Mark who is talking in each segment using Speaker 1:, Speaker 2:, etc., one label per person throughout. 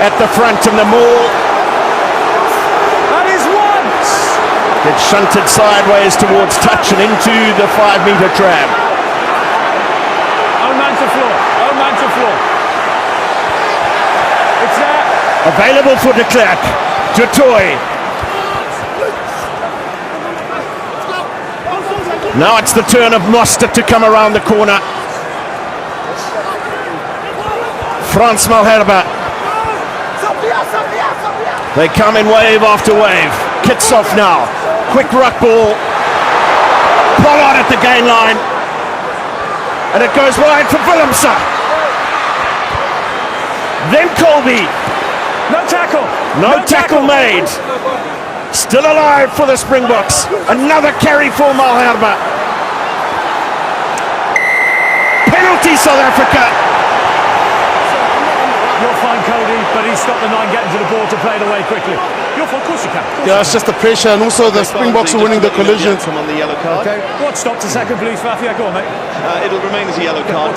Speaker 1: at the front of the maul.
Speaker 2: That is one.
Speaker 1: Gets shunted sideways towards touch and into the 5-metre tram.
Speaker 2: Oh man to floor. Oh man to floor. It's there.
Speaker 1: Available for de Klerk. Du Toit. Now it's the turn of Mostert to come around the corner. Frans Malherbe. They come in wave after wave. Kitsoff now. Quick ruck ball. Pollard at the gain line. And it goes wide for Willemse. Then Colby.
Speaker 2: No tackle.
Speaker 1: No tackle made. Still alive for the Springboks. Another carry for Malherbe. Penalty South Africa.
Speaker 2: You're fine, Cody, but he's stopped the 9 getting to the ball to play it away quickly. You're fine, of course you can.
Speaker 3: Yeah, it's just the pressure, and also the Springboks are winning the collisions.
Speaker 4: On the yellow card.
Speaker 2: Okay. What stopped a second, please, Fafia? Go on, mate.
Speaker 4: It'll remain as a yellow card.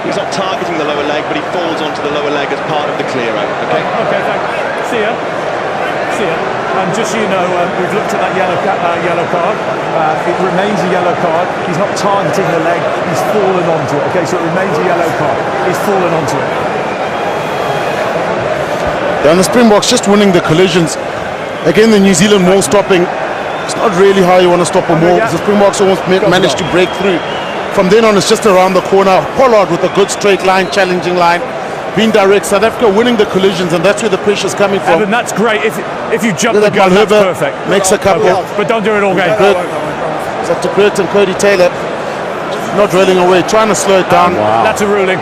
Speaker 4: He's not targeting the lower leg, but he falls onto the lower leg as part of the clear out. Okay.
Speaker 2: Okay, thanks. See ya. See ya. And just so you know, we've looked at that yellow card. It remains a yellow card. He's not targeting the leg. He's fallen onto it. Okay, so it remains a yellow card. He's fallen onto it.
Speaker 3: And the Springboks just winning the collisions. Again, the New Zealand maul stopping. It's not really how you want to stop a maul. The Springboks almost managed to break through. From then on, it's just around the corner. Pollard with a good straight line, challenging line. Being direct, South Africa winning the collisions, and that's where the pressure's coming from.
Speaker 2: Evan, that's great. If you jump the gun, that's perfect.
Speaker 3: Makes a couple.
Speaker 2: Okay. But don't do it all game.
Speaker 3: Good. It's up to Kurt and Cody Taylor. Not rolling away, trying to slow it down.
Speaker 2: Wow. That's a ruling.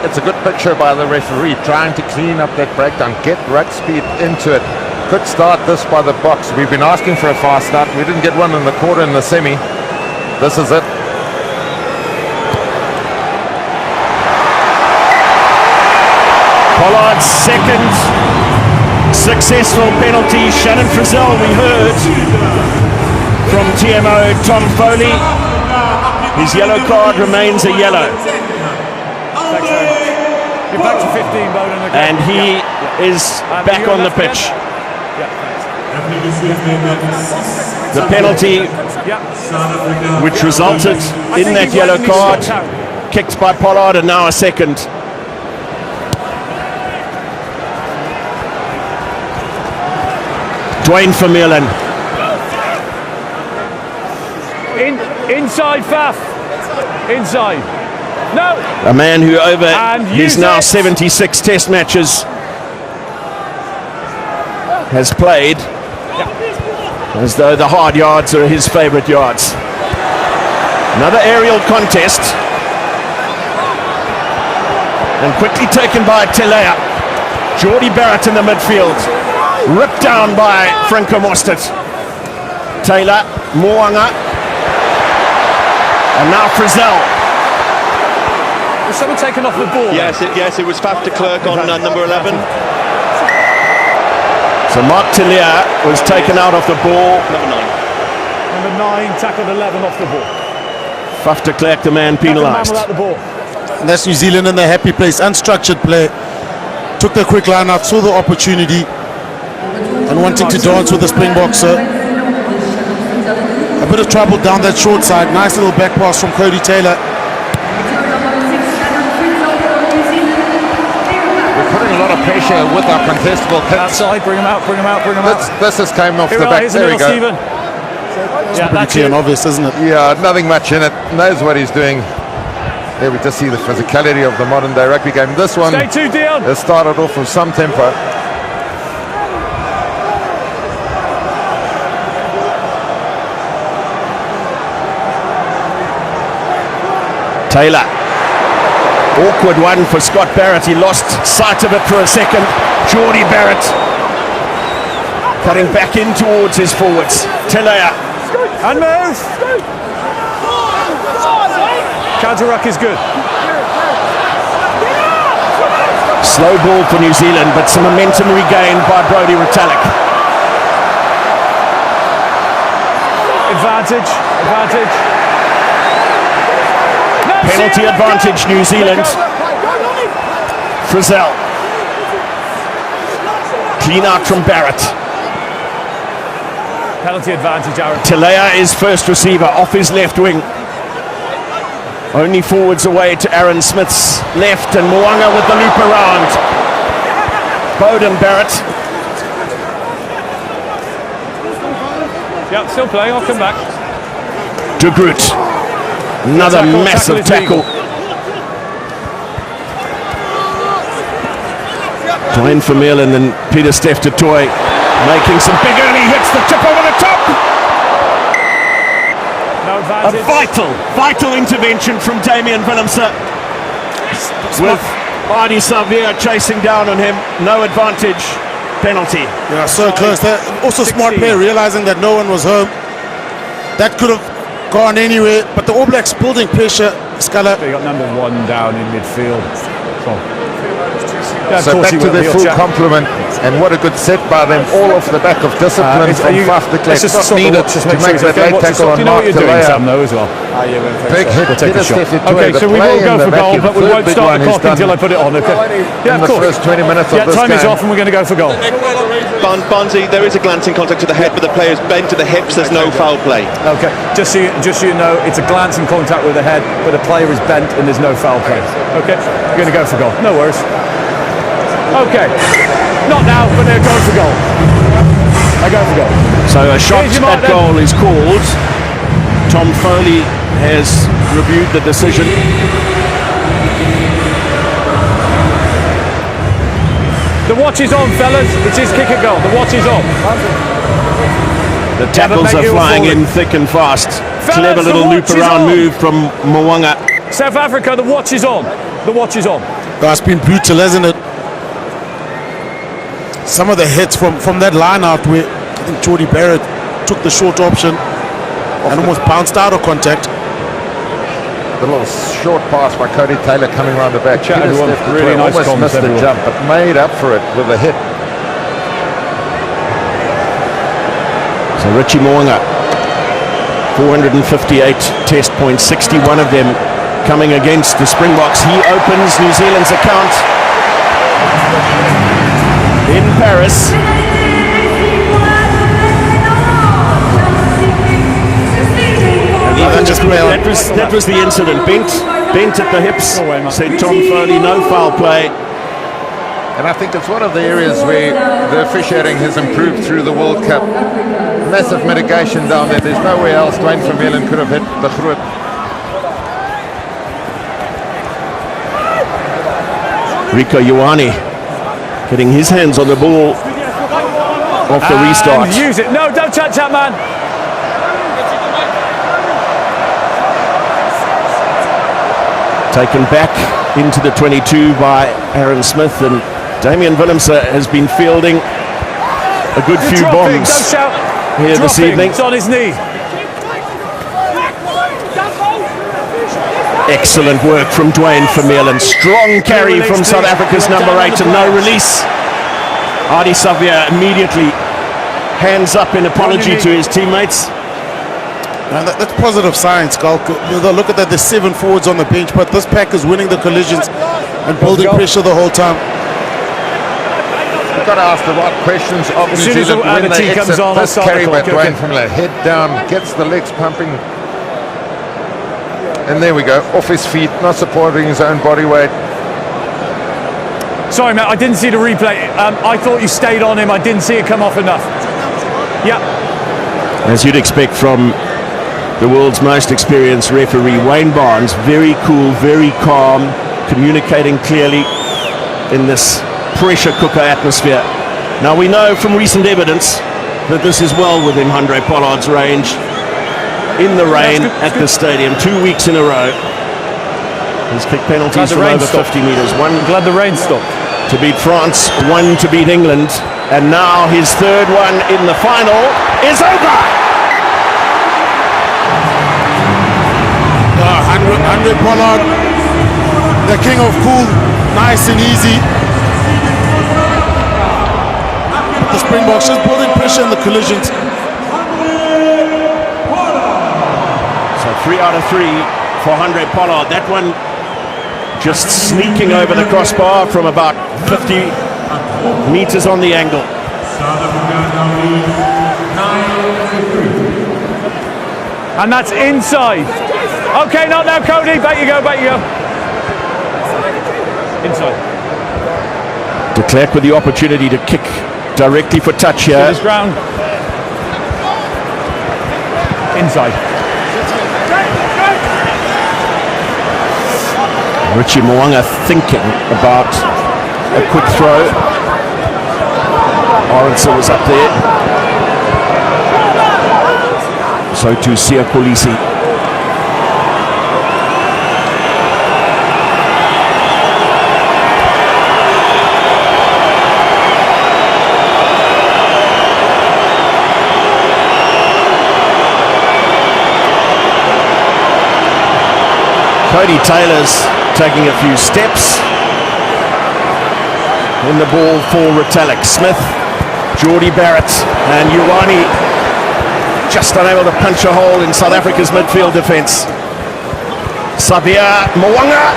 Speaker 5: It's a good picture by the referee, trying to clean up that breakdown, get ruck speed into it. Could start this by the box. We've been asking for a fast start. We didn't get one in the quarter in the semi. This is it.
Speaker 1: Pollard's second successful penalty. Shannon Frizzell, we heard from TMO Tom Foley. His yellow card remains a yellow.
Speaker 2: You're back to 15, Bowden.
Speaker 1: And he is back on the pitch. The penalty, which resulted in that yellow card, kicked by Pollard, and now a second. Dwayne Vermeulen.
Speaker 2: Inside, Faf. Inside. No.
Speaker 1: A man who over his now 76 test matches has played as though the hard yards are his favourite yards. Another aerial contest. And quickly taken by Telea. Geordie Barrett in the midfield. Ripped down by Franco Mostert. Taylor, Moanga. And now Frizzell.
Speaker 2: Was someone taken off the ball?
Speaker 4: Yes, it was Faf de Klerk on number 11.
Speaker 1: So Mark Telea was taken out of the ball.
Speaker 4: Number 9.
Speaker 2: Number 9 tackled 11 off the ball.
Speaker 1: Faf de Klerk, the man penalised.
Speaker 2: The ball.
Speaker 3: And that's New Zealand in their happy place. Unstructured play. Took the quick line out, saw the opportunity, and wanting to dance with the Springboks. A bit of trouble down that short side. Nice little back pass from Cody Taylor.
Speaker 5: We're putting a lot of pressure with our contestable kicks.
Speaker 2: Outside, bring him out, bring him out, bring him out.
Speaker 5: This has came off
Speaker 2: Here
Speaker 5: the back. There we go.
Speaker 2: Stephen. Yeah,
Speaker 3: Pretty clear and obvious, isn't it?
Speaker 5: Yeah, nothing much in it. Knows what he's doing. There we just see the physicality of the modern day rugby game. This one
Speaker 2: Stay tuned, Dion.
Speaker 5: has started off with some tempo.
Speaker 1: Taylor. Awkward one for Scott Barrett. He lost sight of it for a second. Geordie Barrett cutting back in towards his forwards. Telea.
Speaker 2: And move. Counter ruck is good.
Speaker 1: Slow ball for New Zealand, but some momentum regained by Brodie Retallick.
Speaker 2: Advantage.
Speaker 1: Penalty advantage, New Zealand. Frizzell. Clean out from Barrett.
Speaker 2: Penalty advantage, Aaron.
Speaker 1: Talea is first receiver off his left wing. Only forwards away to Aaron Smith's left, and Mwanga with the loop around. Bowden Barrett.
Speaker 2: Yeah, still playing. I'll come back.
Speaker 1: De Groot. Another massive tackle. Dwayne Vermeulen and Peter Steph du Toit making some big early hits. The tip over the top.
Speaker 2: No
Speaker 1: A
Speaker 2: advantage.
Speaker 1: vital intervention from Damian Willemse. With Adi Xavier chasing down on him. No advantage. Penalty.
Speaker 3: Yeah, so close. That also smart play, realizing that no one was home. That could have gone anywhere, but the All Blacks building pressure. Scala.
Speaker 2: They got number 1 down in midfield. Yeah,
Speaker 5: So back to their full complement, and what a good set by them, all off the back of discipline from Faf de Klerk.
Speaker 2: Just
Speaker 5: Not needed to make that late tackle on
Speaker 2: you know
Speaker 5: Mark
Speaker 2: what you're doing,
Speaker 5: Talea.
Speaker 2: Sam, though, as well.
Speaker 5: Big hit,
Speaker 2: We'll take a
Speaker 5: Peter
Speaker 2: shot.
Speaker 5: Steph du Toit.
Speaker 2: Okay,
Speaker 5: The
Speaker 2: so we
Speaker 5: play
Speaker 2: will go
Speaker 5: in the
Speaker 2: for goal,
Speaker 5: vacuum,
Speaker 2: but we
Speaker 5: third
Speaker 2: won't
Speaker 5: big
Speaker 2: start
Speaker 5: one
Speaker 2: the
Speaker 5: he's
Speaker 2: clock
Speaker 5: done
Speaker 2: until I put it on, okay? Yeah,
Speaker 5: in
Speaker 2: of
Speaker 5: the
Speaker 2: course.
Speaker 5: first 20 minutes of
Speaker 2: Yeah,
Speaker 5: this
Speaker 2: time is
Speaker 5: game.
Speaker 2: off and we're going to go for goal.
Speaker 4: Bonzi, there is a glancing contact to the head, but the player's bent to the hips. There's no foul play.
Speaker 2: Okay, just so you know, it's a glancing contact with the head, but the player is bent and there's no foul play. Okay, we're going to go for goal. No worries. Okay, not now, but they're going for goal. I go for goal.
Speaker 1: So a shot
Speaker 2: Here's your mark
Speaker 1: at
Speaker 2: then.
Speaker 1: goal is called. Tom Foley has reviewed the decision.
Speaker 2: The watch is on, fellas. It's his kick at goal. The watch is on.
Speaker 1: The tackles are
Speaker 2: mate, you were
Speaker 1: flying
Speaker 2: forward.
Speaker 1: in thick and fast.
Speaker 2: Fellas,
Speaker 1: Clever
Speaker 2: the
Speaker 1: little loop
Speaker 2: watch is
Speaker 1: around
Speaker 2: on.
Speaker 1: move from Mwanga.
Speaker 2: South Africa, the watch is on. The watch is on.
Speaker 3: That's been brutal, hasn't it? Some of the hits from that line out where I think Jordy Barrett took the short option and almost bounced out of contact.
Speaker 5: The little short pass by Cody Taylor coming around the back.
Speaker 2: Chat,
Speaker 5: Peter
Speaker 2: everyone.
Speaker 5: Steph du
Speaker 2: Really
Speaker 5: Toit
Speaker 2: nice
Speaker 5: almost
Speaker 2: comments,
Speaker 5: missed the
Speaker 2: everyone.
Speaker 5: jump, but made up for it with a hit.
Speaker 1: So Richie Mwanga, 458 test points, 61 of them coming against the Springboks. He opens New Zealand's account in Paris. That was the incident. Bent at the hips. Said Tom Foley, no foul play.
Speaker 5: And I think it's one of the areas where the officiating has improved through the World Cup. Massive mitigation down there. There's nowhere else Dwayne Vermeulen could have hit the Groot.
Speaker 1: Rico Ioane getting his hands on the ball off the restart.
Speaker 2: And use it. No, don't touch that, man.
Speaker 1: Taken back into the 22 by Aaron Smith, and Damian Willemse has been fielding a good few
Speaker 2: Dropping,
Speaker 1: bombs
Speaker 2: don't shout.
Speaker 1: here this
Speaker 2: Dropping,
Speaker 1: evening.
Speaker 2: it's on his knee.
Speaker 1: Excellent work from Dwayne Vermeulen. Strong carry from South Africa's number 8 and no release. Adi Xavier immediately hands up in apology to his teammates.
Speaker 3: And that's positive signs, Schalk. Look at that, there's 7 forwards on the bench, but this pack is winning the collisions and building pressure the whole time.
Speaker 5: You've got to ask the right questions of
Speaker 2: As
Speaker 5: New
Speaker 2: soon as
Speaker 5: Zealand when
Speaker 2: the
Speaker 5: they
Speaker 2: tea comes
Speaker 5: exit
Speaker 2: on, I'll
Speaker 5: this
Speaker 2: start the
Speaker 5: carry by
Speaker 2: clock,
Speaker 5: Dwayne
Speaker 2: okay.
Speaker 5: Vermeulen. Head down, gets the legs pumping. And there we go, off his feet, not supporting his own body weight.
Speaker 2: Sorry, Matt, I didn't see the replay. I thought you stayed on him. I didn't see it come off enough. Yeah.
Speaker 1: As you'd expect from the world's most experienced referee, Wayne Barnes, very cool, very calm, communicating clearly in this pressure cooker atmosphere. Now we know from recent evidence that this is well within Handré Pollard's range. In the rain at the stadium, 2 weeks in a row. He's kicked penalties from over 50 metres. One
Speaker 2: Glad the rain stopped.
Speaker 1: to beat France, one to beat England, and now his third one in the final is over.
Speaker 3: Handré Pollard, the king of cool, nice and easy. The Springboks just building pressure in the collisions.
Speaker 1: So 3 out of 3 for Handré Pollard. That one just sneaking over the crossbar from about 50 meters on the angle.
Speaker 2: And that's inside. Okay, not now, Cody. Back you go, back you go. Inside.
Speaker 1: De Klerk with the opportunity to kick directly for touch here.
Speaker 2: This ground. Inside.
Speaker 1: Richie Mwanga thinking about a quick throw. Arendse was up there. So too Sia Kolisi. Cody Taylor's taking a few steps. In the ball for Retallick. Smith, Jordie Barrett and Ioane just unable to punch a hole in South Africa's midfield defence. Xavier Mwanga.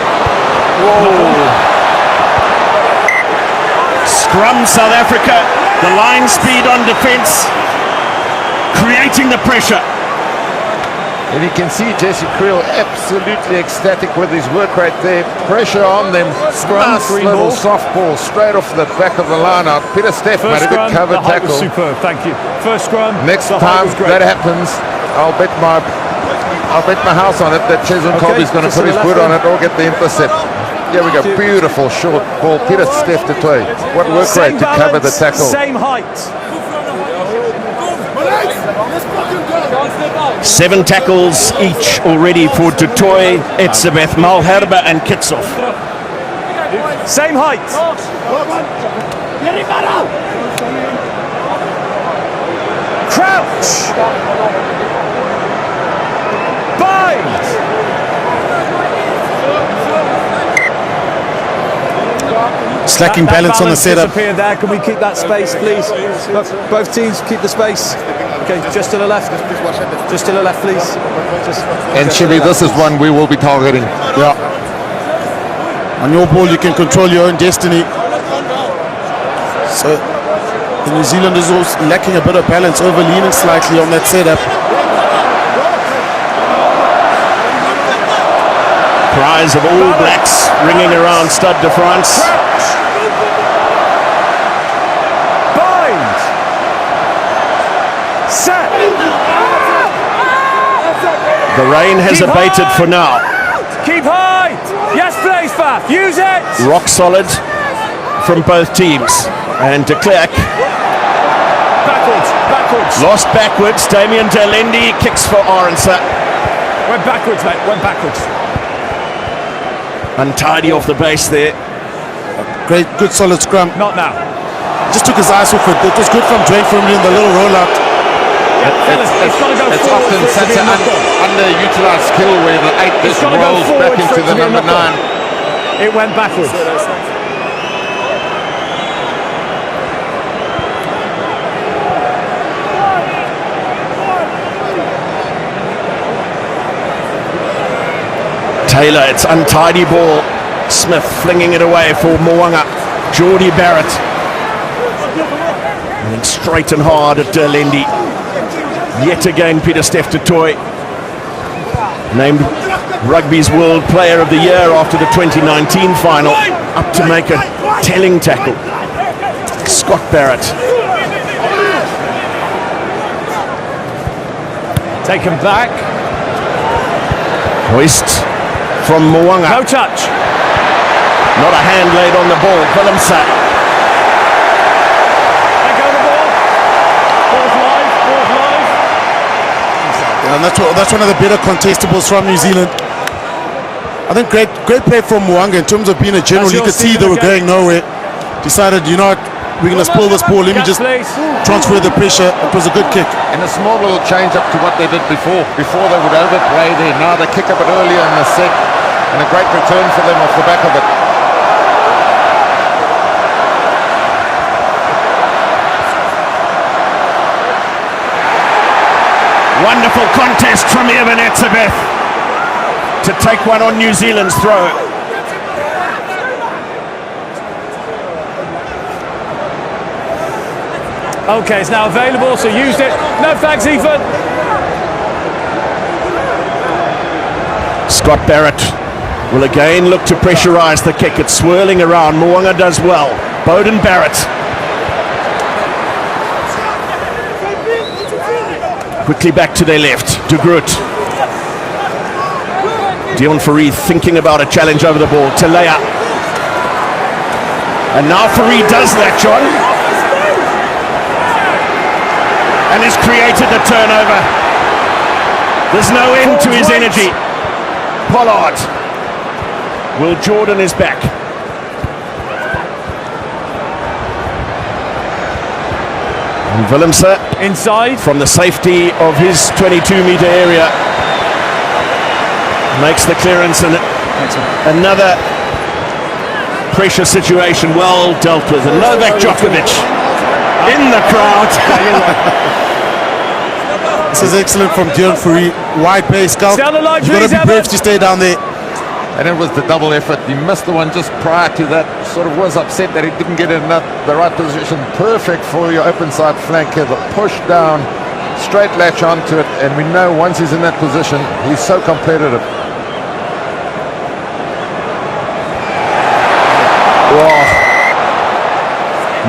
Speaker 1: Whoa. Scrum South Africa. The line speed on defence. Creating the pressure.
Speaker 5: And you can see Jesse Creel absolutely ecstatic with his work right there. Pressure on them. Nice little soft ball straight off the back of the line out. Peter Steff made a good cover tackle.
Speaker 2: Was superb, thank you. First scrum.
Speaker 5: Next time that happens, I'll bet my house on it that Chesson Colby's going to put his foot on it or get the intercept. Here we go. Beautiful short ball. Peter Steff to Toy. What work rate to cover the tackle.
Speaker 2: Same height.
Speaker 1: 7 tackles each already for Tutoy, Etzebeth, Malherbe and Kitsoff.
Speaker 2: Same height. Crouch. Bind.
Speaker 3: Slacking balance on the setup.
Speaker 2: Disappear there. Can we keep that space, please? Look, both teams keep the space. Okay, just to the left. Just to the left, please.
Speaker 5: And Chile, this is one we will be targeting.
Speaker 3: Yeah. On your ball, you can control your own destiny. So the New Zealanders also lacking a bit of balance, over-leaning slightly on that setup.
Speaker 1: Cries of All Blacks ringing around Stade de France.
Speaker 2: Bind. Set.
Speaker 1: The rain has abated for now.
Speaker 2: Keep high. Yes, please, Faf. Use it.
Speaker 1: Rock solid from both teams. And de Klerk
Speaker 2: Backwards.
Speaker 1: lost backwards. Damien Delendi kicks for Arendse.
Speaker 2: Went backwards, mate. Went backwards.
Speaker 1: Untidy off the base there.
Speaker 3: Great, good solid scrum.
Speaker 2: Not now.
Speaker 3: Just took his eyes off it. It was good from Dwayne Firmly in the little rollout.
Speaker 5: It's often such an underutilized skill where the 8 just rolls back into the number 9.
Speaker 2: It went backwards.
Speaker 1: Taylor, it's untidy ball. Smith flinging it away for Mwanga. Jordie Barrett. Running straight and hard at Delendi. Yet again, Peter Steff du Toit, named Rugby's World Player of the Year after the 2019 final, up to make a telling tackle. Scott Barrett.
Speaker 2: Taken back.
Speaker 1: Hoist from Mwanga.
Speaker 2: No touch.
Speaker 1: Not a hand laid on the ball. Willemse.
Speaker 2: Let go of the ball. Ball's live.
Speaker 3: And that's one of the better contestables from New Zealand. I think great play from Mwanga in terms of being a general. You could see they were going nowhere. Decided, you know what, we're going to spoil this ball. Let me just transfer the pressure. It was a good kick.
Speaker 5: And a small little change up to what they did before. Before they would overplay there. Now they kick up it earlier in the set. And a great return for them off the back of it.
Speaker 1: Wonderful contest from Evan Etzebeth to take one on New Zealand's throw.
Speaker 2: Okay, it's now available, so used it. No thanks, Ethan.
Speaker 1: Scott Barrett will again look to pressurise the kick. It's swirling around. Mo'unga does well. Bowden Barrett. Quickly back to their left. De Groot. Dion Fourie thinking about a challenge over the ball. Talea. And now Fourie does that, John. And has created the turnover. There's no end to his energy. Pollard. Will Jordan is back. And Willemse
Speaker 2: Inside.
Speaker 1: from the safety of his 22-metre area makes the clearance, and another pressure situation well dealt with. And Novak Djokovic in the crowd.
Speaker 3: This is excellent from Dion Fourie. Wide pace, You've
Speaker 2: Down the line,
Speaker 3: got to
Speaker 2: please,
Speaker 3: be
Speaker 2: Evan.
Speaker 3: brave to stay down there.
Speaker 5: And it was the double effort. He missed the one just prior to that. Sort of was upset that he didn't get in the right position. Perfect for your open side flanker. The push down, straight latch onto it. And we know once he's in that position, he's so competitive.
Speaker 1: Oh.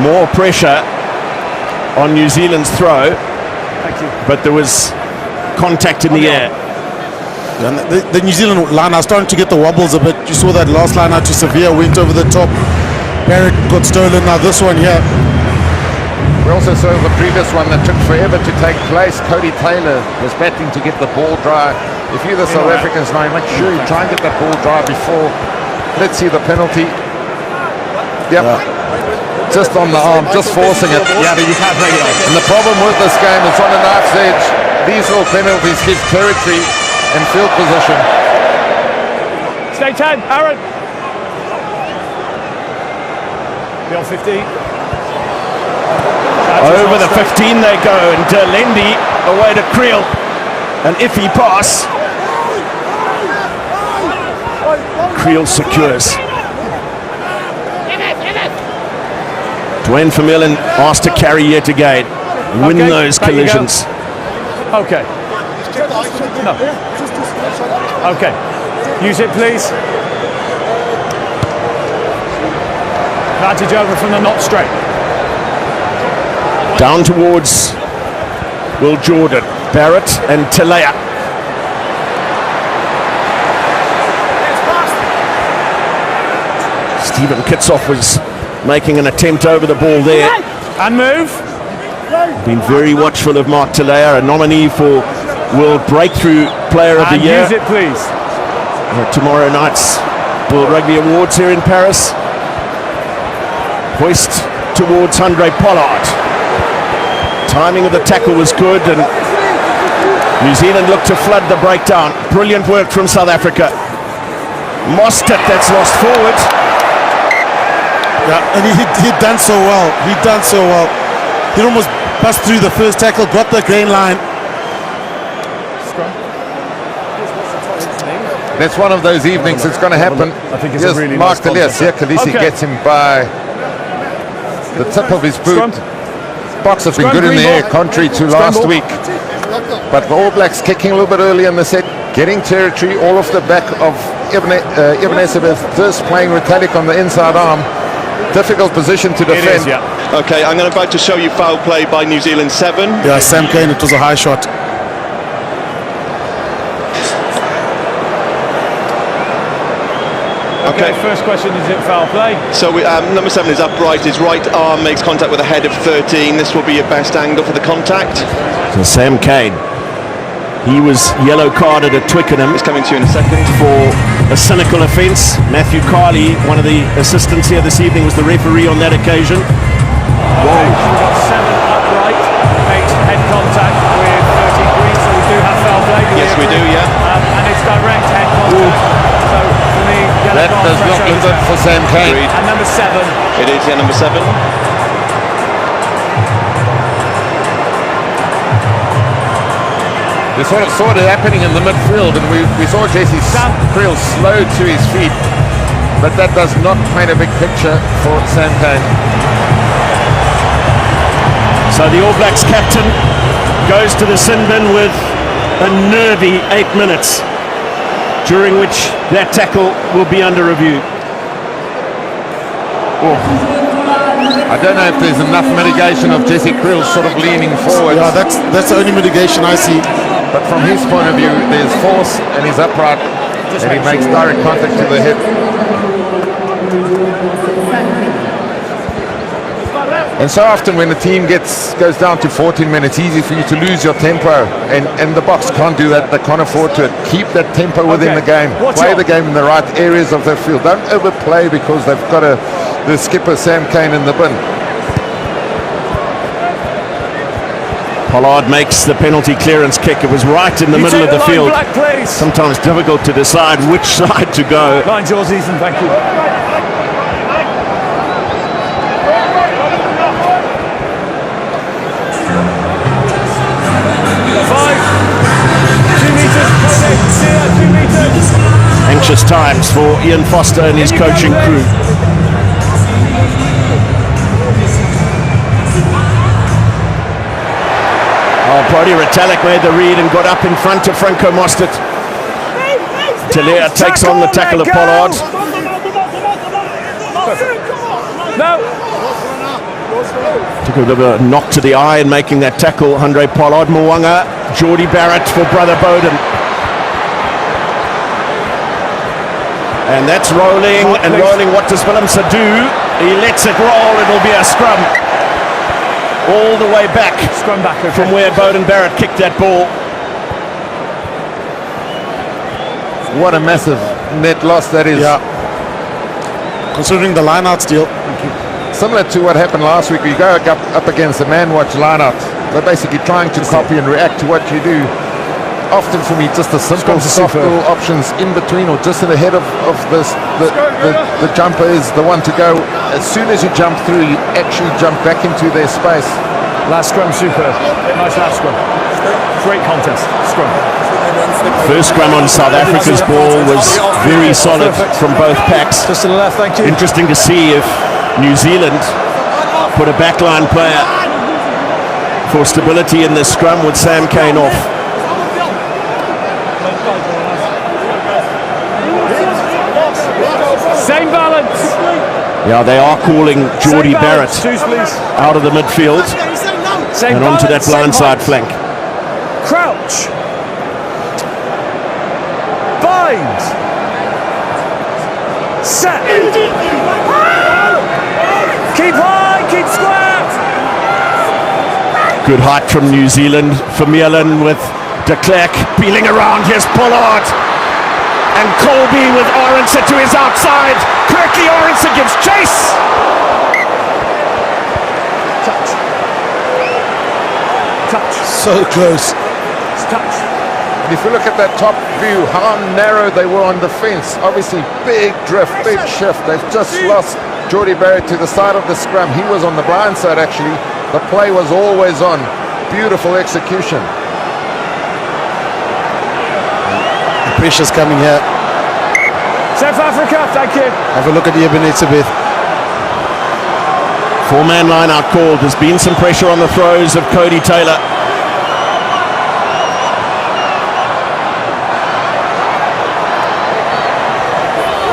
Speaker 1: More pressure on New Zealand's throw.
Speaker 2: Thank you.
Speaker 1: But there was contact in the air.
Speaker 3: And the New Zealand line are starting to get the wobbles a bit. You saw that last line out to Sevilla, went over the top. Barrett got stolen. Now this one here.
Speaker 5: We also saw the previous one that took forever to take place. Cody Taylor was batting to get the ball dry. If you're the South Africans now, make sure you try and get that ball dry before. Let's see the penalty. Yep. Just on the arm, just forcing it.
Speaker 2: Yeah, but you can't take it off.
Speaker 5: And the problem with this game, it's on a knife's edge. These little penalties give territory and field position.
Speaker 2: Stay 10, Aaron. Beyond 15.
Speaker 1: Over the 15 they go, and Lendi away to Creel. An iffy pass. Creel secures. Dwayne Vermeulen asked to carry yet again. Win those collisions.
Speaker 2: Okay. No. Okay. Use it, please. Advantage over from the not straight.
Speaker 1: Down towards Will Jordan. Barrett and Talea. Stephen Kitsoff was making an attempt over the ball there.
Speaker 2: And move.
Speaker 1: Been very watchful of Mark Talea, a nominee for World Breakthrough Player of the Year.
Speaker 2: Use it, please.
Speaker 1: Tomorrow night's World Rugby Awards here in Paris. Hoist towards Andre Pollard. Timing of the tackle was good, and New Zealand looked to flood the breakdown. Brilliant work from South Africa. Mostert, that's lost forward.
Speaker 3: Yeah, and he'd done so well. He'd done so well. He almost bust through the first tackle, got the grain line.
Speaker 5: That's one of those evenings. It's going to happen.
Speaker 2: I think it's a really
Speaker 5: Mark
Speaker 2: nice
Speaker 5: Elias. Khaleesi gets him by the tip of his boot. Box has been good in the air, contrary to last week. But the All Blacks kicking a little bit early in the set, getting territory all off the back of Ibn Esabeth, first playing Retallick on the inside arm. Difficult position to defend.
Speaker 2: It is, yeah.
Speaker 4: Okay, I'm about to show you foul play by New Zealand 7.
Speaker 3: Yeah, Sam Cane, it was a high shot.
Speaker 2: Okay, first question, is it foul play?
Speaker 4: So number 7 is upright, his right arm makes contact with the head of 13. This will be your best angle for the contact.
Speaker 1: So Sam Cane, he was yellow carded at Twickenham.
Speaker 4: It's coming to you in a second.
Speaker 1: For a cynical offence. Matthew Carley, one of the assistants here this evening, was the referee on that occasion.
Speaker 2: We've got 7 upright, makes head contact with 13 green, so we do have foul play.
Speaker 4: Yes, we do, yeah.
Speaker 2: And it's direct head contact. So for me,
Speaker 5: That does not look good for Sam Cane.
Speaker 4: Agreed.
Speaker 2: And number 7.
Speaker 4: It is, yeah, number 7.
Speaker 5: We sort of saw it happening in the midfield, and we saw Jesse Creel slow to his feet, but that does not paint a big picture for Sam Cane.
Speaker 1: So the All Blacks captain goes to the sin bin with a nervy 8 minutes, during which that tackle will be under review.
Speaker 5: I don't know if there's enough mitigation of Jesse Kriel sort of leaning forward.
Speaker 3: Yeah, that's the only mitigation I see.
Speaker 5: But from his point of view, there's force and he's upright and he makes direct contact to the hip. And so often when the team goes down to 14 men, it's easy for you to lose your tempo, and the Boks can't do that. They can't afford to. Keep that tempo within the game. Play the game in the right areas of the field. Don't overplay because they've got the skipper Sam Cane in the bin.
Speaker 1: Pollard makes the penalty clearance kick. It was right in the middle of the field. Sometimes difficult to decide which side to go.
Speaker 2: Line yours, Ethan, thank you.
Speaker 1: Anxious times for Ian Foster and his coaching crew. Brody Retallick made the read and got up in front of Franco Mostert. Talia takes on the tackle of Pollard.
Speaker 2: No.
Speaker 1: Took a bit of a knock to the eye in making that tackle. Andre Pollard, Mwanga, Geordie Barrett for Brother Bowden. And that's rolling and rolling. What does Willemse do? He lets it roll. It'll be a scrum. All the way back.
Speaker 2: Scrum back, okay.
Speaker 1: From where Bowden Barrett kicked that ball.
Speaker 5: What a massive net loss that is.
Speaker 3: Yeah. Considering the line-out steal.
Speaker 5: Similar to what happened last week, you go up against a man-watch line-out. They're basically trying to copy and react to what you do. Often for me, just the simple, soft little options in between or just ahead of this. The jumper is the one to go. As soon as you jump through, you actually jump back into their space.
Speaker 2: Last scrum, super. Nice last scrum. Great contest. Scrum.
Speaker 1: First scrum on South Africa's ball was very solid from both packs.
Speaker 2: Just to the left, thank you.
Speaker 1: Interesting to see if New Zealand put a backline player for stability in this scrum with Sam Cane off.
Speaker 2: Same balance.
Speaker 1: Yeah, they are calling Geordie Barrett out of the midfield and onto that blindside flank.
Speaker 2: Crouch. Bind. Set. Keep high, keep square.
Speaker 1: Good height from New Zealand. Vermeulen with de Klerk peeling around. Here's Pollard. And Colby with Arendse to his outside. Quickly Arendse gives chase.
Speaker 2: Touch. Touch.
Speaker 3: So close.
Speaker 2: Touch.
Speaker 5: And if you look at that top view, how narrow they were on defence. Obviously, big drift, big shift. They've just lost Geordie Barrett to the side of the scrum. He was on the blind side, actually. The play was always on. Beautiful execution.
Speaker 3: Pressure's coming here.
Speaker 2: South Africa, thank you.
Speaker 3: Have a look at Ebenezer Bith.
Speaker 1: Four-man line out called. There's been some pressure on the throws of Cody Taylor.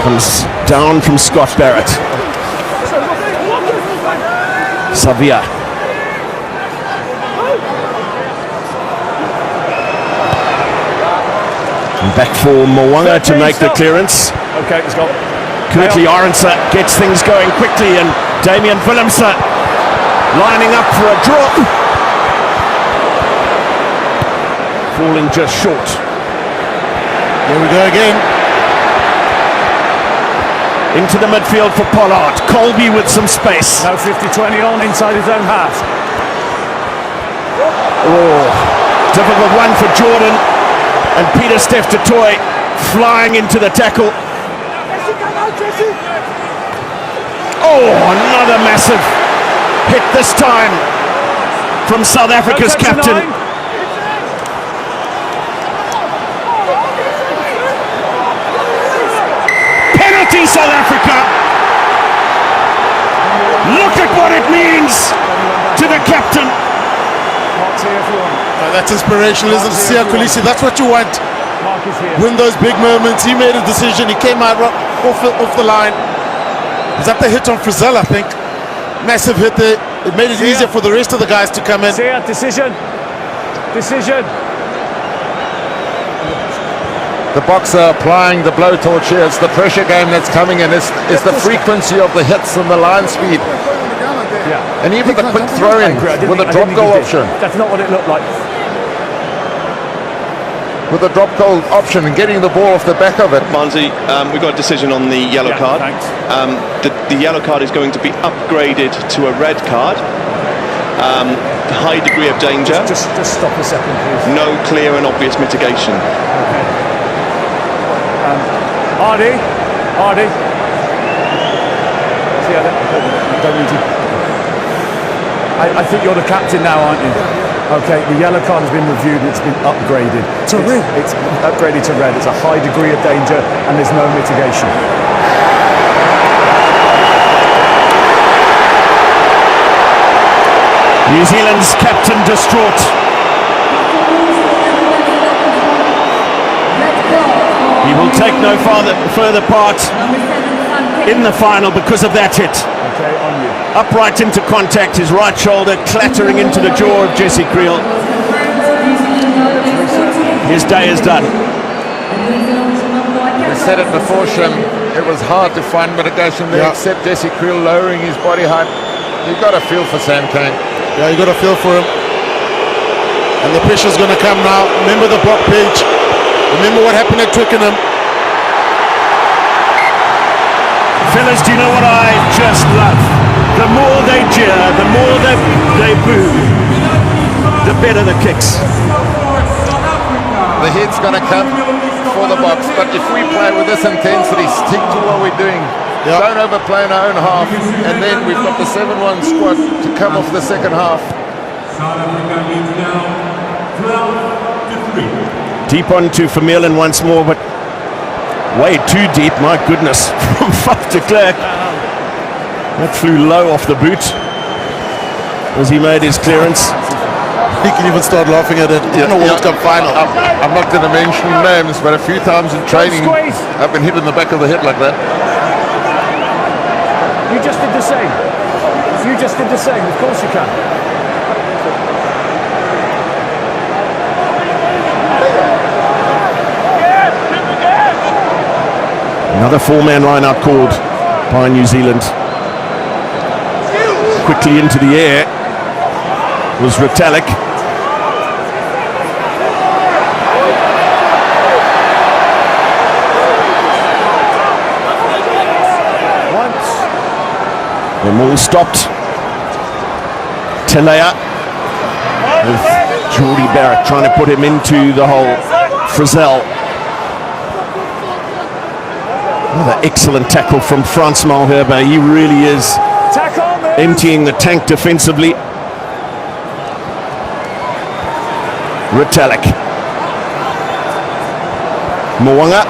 Speaker 1: Comes down from Scott Barrett. Savia. Back for Mwanga to make the clearance.
Speaker 2: Okay, let's go.
Speaker 1: Curtly Arendse gets things going quickly, and Damian Willemse lining up for a drop. Falling just short.
Speaker 3: There we go again.
Speaker 1: Into the midfield for Pollard. Colby with some space.
Speaker 2: Now 50-20 on inside his own half.
Speaker 1: Oh, difficult one for Jordan. And Peter Steph Toy flying into the tackle. Oh, another massive hit this time from South Africa's captain. Penalty, South Africa. Look at what it means to the captain.
Speaker 3: That's inspirational, isn't it? Sia Kolisi, that's what you want.
Speaker 2: Mark is here.
Speaker 3: Win those big moments. He made a decision. He came out off the line. Was that the hit on Frizzell, I think? Massive hit there. It made it easier for the rest of the guys to come in.
Speaker 2: Sia, decision.
Speaker 5: The Boks are applying the blowtorch here. It's the pressure game that's coming in. It's the frequency of the hits and the line speed.
Speaker 2: Yeah.
Speaker 5: And even the quick throw-in with the drop goal option.
Speaker 2: That's not what it looked like.
Speaker 5: With the drop goal option and getting the ball off the back of it.
Speaker 4: Manzi, we've got a decision on the yellow card.
Speaker 2: Thanks.
Speaker 4: The yellow card is going to be upgraded to a red card. High degree of danger.
Speaker 2: Just stop a second, please.
Speaker 4: No clear and obvious mitigation.
Speaker 2: Okay. Hardy. See, I don't need you. I think you're the captain now, aren't you? Okay, the yellow card has been reviewed. It's been upgraded.
Speaker 3: To red.
Speaker 2: It's upgraded to red. It's a high degree of danger, and there's no mitigation.
Speaker 1: New Zealand's captain distraught. He will take no further part in the final because of that hit.
Speaker 2: Okay, on you.
Speaker 1: Upright into contact, his right shoulder clattering into the jaw of Jesse Creel. His day is done.
Speaker 5: We said it before, Shim. It was hard to find mitigation there, except Jesse Creel lowering his body height. You've got a feel for Sam Cane.
Speaker 3: Yeah, you got a feel for him. And the pressure's going to come now. Remember the block page. Remember what happened at Twickenham.
Speaker 1: Fellas, do you know what I just love? The more they jeer, the more they boo, the better the kicks.
Speaker 5: The head's going to come for the Boks, but if we play with this intensity, stick to what we're doing. Don't overplay in our own half, and then we've got the 7-1 squad to come off the second half.
Speaker 1: Deep on to Vermeulen once more, but way too deep, my goodness, from Faf de Klerk. That flew low off the boot as he made his clearance.
Speaker 3: He can even start laughing at it in a World Cup final.
Speaker 5: I'm not going to mention names, but a few times in training, I've been hit in the back of the head like that.
Speaker 2: You just did the same. Of course you can.
Speaker 1: Another four-man line-out called by New Zealand. Quickly into the air was Retallick. They're all stopped. Telea with Geordie Barrett trying to put him into the hole. Frizzell. Another excellent tackle from Frans Malherbe. He really is emptying the tank defensively. Retallick. Mwanga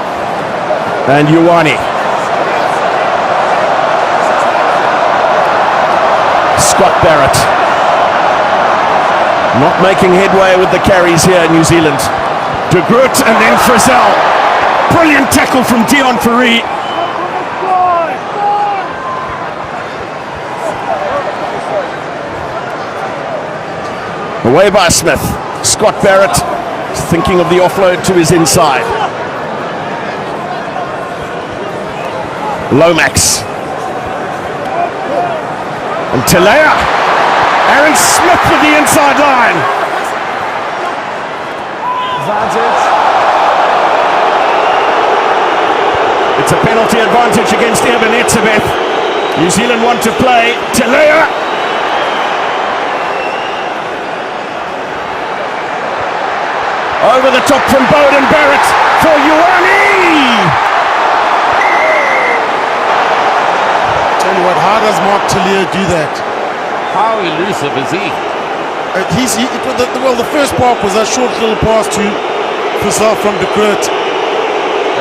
Speaker 1: and Ioane. Scott Barrett not making headway with the carries here in New Zealand. De Groot and then Frizzell. Brilliant tackle from Dion Fourie. Away by Smith. Scott Barrett thinking of the offload to his inside. Lomax. And Telea. Aaron Smith with the inside line. It's a penalty advantage against Eben Etzebeth. New Zealand want to play. Telea. Over the top from Bowden Barrett for Ioane.
Speaker 3: Tell you what, how does Mark Telea do that?
Speaker 5: How elusive is he?
Speaker 3: The first part was that short little pass to Frizzell from De Groot.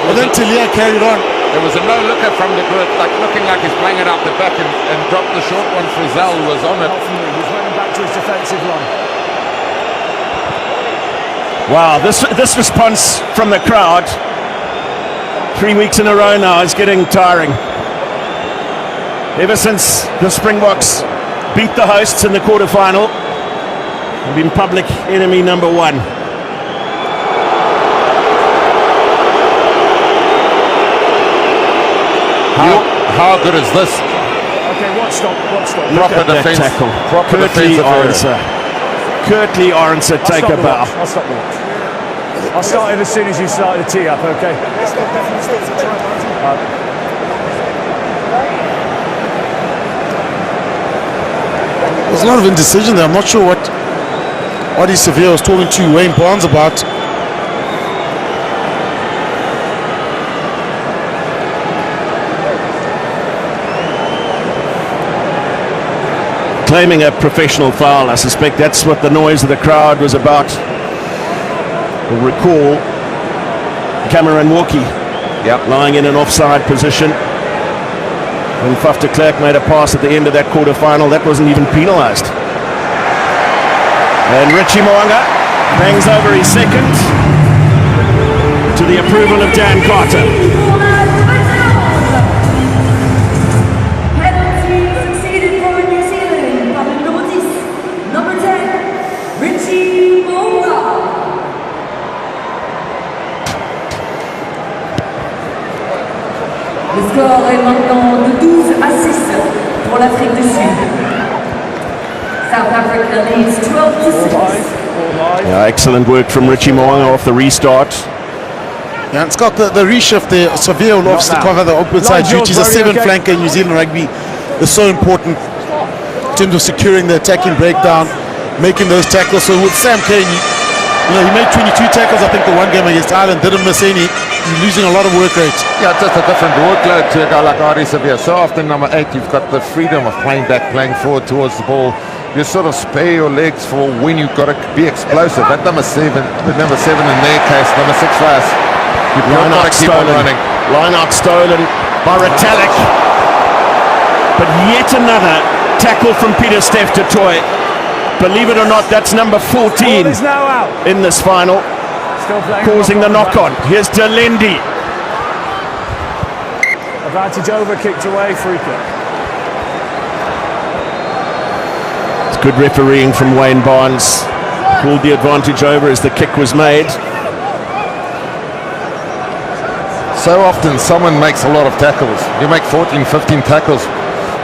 Speaker 3: And then Telea carried on.
Speaker 5: There was a no-looker from De Groot, looking like he's playing it out the back and dropped the short one. Frizzell was on it.
Speaker 2: He's running back to his defensive line.
Speaker 1: Wow, this response from the crowd 3 weeks in a row now is getting tiring. Ever since the Springboks beat the hosts in the quarter-final, they've been public enemy number one.
Speaker 5: How good is this?
Speaker 2: Okay, what stop?
Speaker 5: Proper defense.
Speaker 1: Tackle.
Speaker 5: Proper
Speaker 1: Curtly
Speaker 5: defensive area.
Speaker 1: Curtly Orenser take a bow.
Speaker 2: I'll stop the watch. I'll start it as soon as you start the tee up, okay?
Speaker 3: There's a lot of indecision there. I'm not sure what Adi Sevilla was talking to Wayne Barnes about.
Speaker 1: Claiming a professional foul. I suspect that's what the noise of the crowd was about. We'll recall Cameron Walkie lying in an offside position. When Faf de Klerk made a pass at the end of that quarter-final, that wasn't even penalised. And Richie Mo'unga bangs over his second to the approval of Dan Carter.
Speaker 6: Le score est maintenant de 12 à 6 pour l'Afrique du Sud. South Africa leads 12 to 6.
Speaker 1: Yeah, excellent work from Richie Mo'unga off the restart.
Speaker 3: Yeah, it's got the reshift there. Sevilla will obviously cover the opposite side duties. A seven flanker in New Zealand rugby is so important in terms of securing the attacking breakdown, making those tackles. So with Sam Cane, he made 22 tackles, I think, the one game against Ireland, didn't miss any. He's losing a lot of work rate.
Speaker 5: Yeah, just a different workload to a guy like Adi Sevilla. So often, number 8, you've got the freedom of playing back, playing forward towards the ball. You sort of spare your legs for when you've got to be explosive. At number 7, with number 7 in their case, number 6 for us, you've got to keep on running.
Speaker 1: Line out stolen by Retallick. But yet another tackle from Peter Steph du Toit. Believe it or not, that's number 14 in this final, causing the knock-on. Here's Delendi.
Speaker 2: Advantage over, kicked away, free kick.
Speaker 1: It's good refereeing from Wayne Barnes. Called the advantage over as the kick was made.
Speaker 5: So often someone makes a lot of tackles. You make 14, 15 tackles,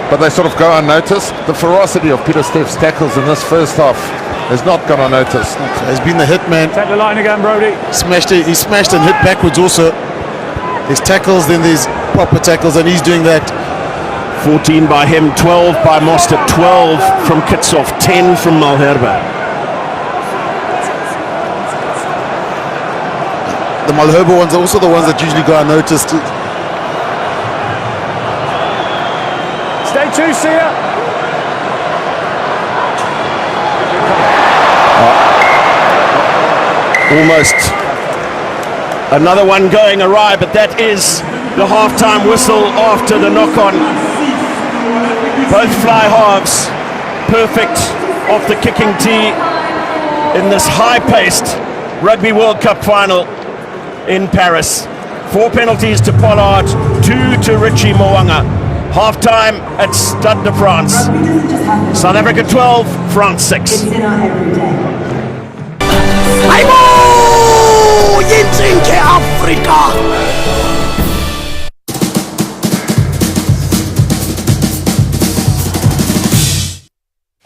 Speaker 5: but they sort of go unnoticed. The ferocity of Peter Steph's tackles in this first half has not gone unnoticed.
Speaker 3: He's been the hitman.
Speaker 2: Take the line again, Brody.
Speaker 3: He smashed and hit backwards also. There's tackles, then there's proper tackles, and he's doing that.
Speaker 1: 14 by him, 12 by Mostert, 12 from Kitshoff, 10 from Malherbe.
Speaker 3: The Malherbe ones are also the ones that usually go unnoticed.
Speaker 2: Stay two, Sia.
Speaker 1: Almost another one going awry, but that is the half-time whistle after the knock-on. Both fly halves, perfect off the kicking tee in this high-paced Rugby World Cup final in Paris. 4 penalties to Pollard, 2 to Richie Mo'unga. Half-time at Stade de France. South Africa 12, France 6.
Speaker 7: Yinzinke Afrika!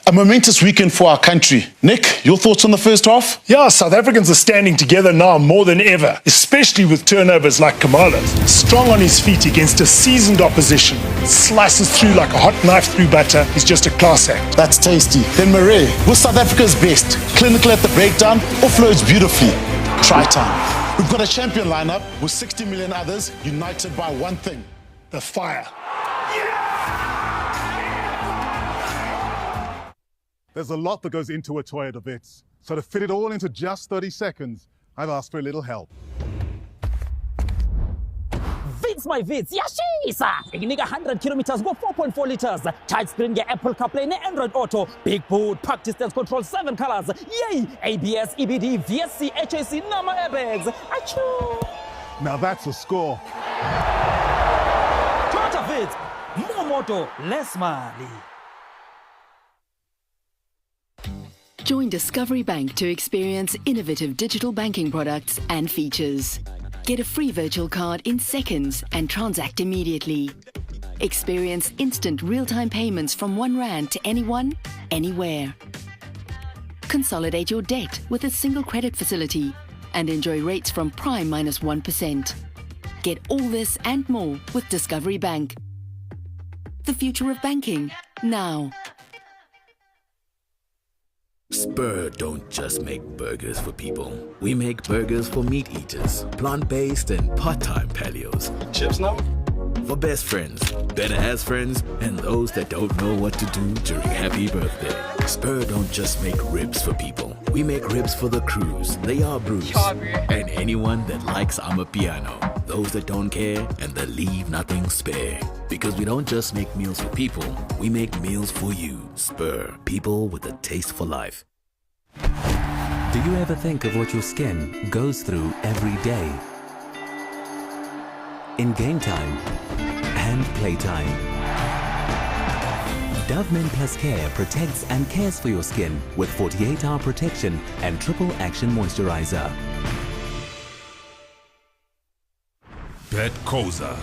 Speaker 3: A momentous weekend for our country. Nick, your thoughts on the first half?
Speaker 8: Yeah, South Africans are standing together now more than ever, especially with turnovers like Kamala's. Strong on his feet against a seasoned opposition. Slices through like a hot knife through butter. He's just a class act.
Speaker 3: That's tasty. Then Murray, with South Africa's best. Clinical at the breakdown, offloads beautifully. Try time. We've got a champion lineup with 60 million others united by one thing.
Speaker 8: The fire.
Speaker 9: There's a lot that goes into a Toyota Vitz, so to fit it all into just 30 seconds, I've asked for a little help.
Speaker 10: Thanks my Vits, yashisa! Ikunika 100 kilometers go 4.4 liters. Touchscreen ge Apple CarPlay ne Android Auto. Big boot, park distance control 7 colors. Yay! ABS, EBD, VSC, HAC, Nama airbags. Achoo!
Speaker 9: Now that's a score.
Speaker 10: Toyota Vits, more moto, less money.
Speaker 11: Join Discovery Bank to experience innovative digital banking products and features. Get a free virtual card in seconds and transact immediately. Experience instant real-time payments from R1 to anyone, anywhere. Consolidate your debt with a single credit facility and enjoy rates from prime -1%. Get all this and more with Discovery Bank. The future of banking, now.
Speaker 12: Spur don't just make burgers for people. We make burgers for meat eaters, plant-based and part-time paleos.
Speaker 13: Chips now?
Speaker 12: For best friends, better as friends, and those that don't know what to do during happy birthday. Spur don't just make ribs for people. We make ribs for the crews. They are Bruce. And anyone that likes Amapiano. Those that don't care and that leave nothing spare. Because we don't just make meals for people, we make meals for you. Spur, people with a taste for life.
Speaker 14: Do you ever think of what your skin goes through every day? In game time and playtime. Dove Men Plus Care protects and cares for your skin with 48-hour protection and triple action moisturizer.
Speaker 15: Betkoza.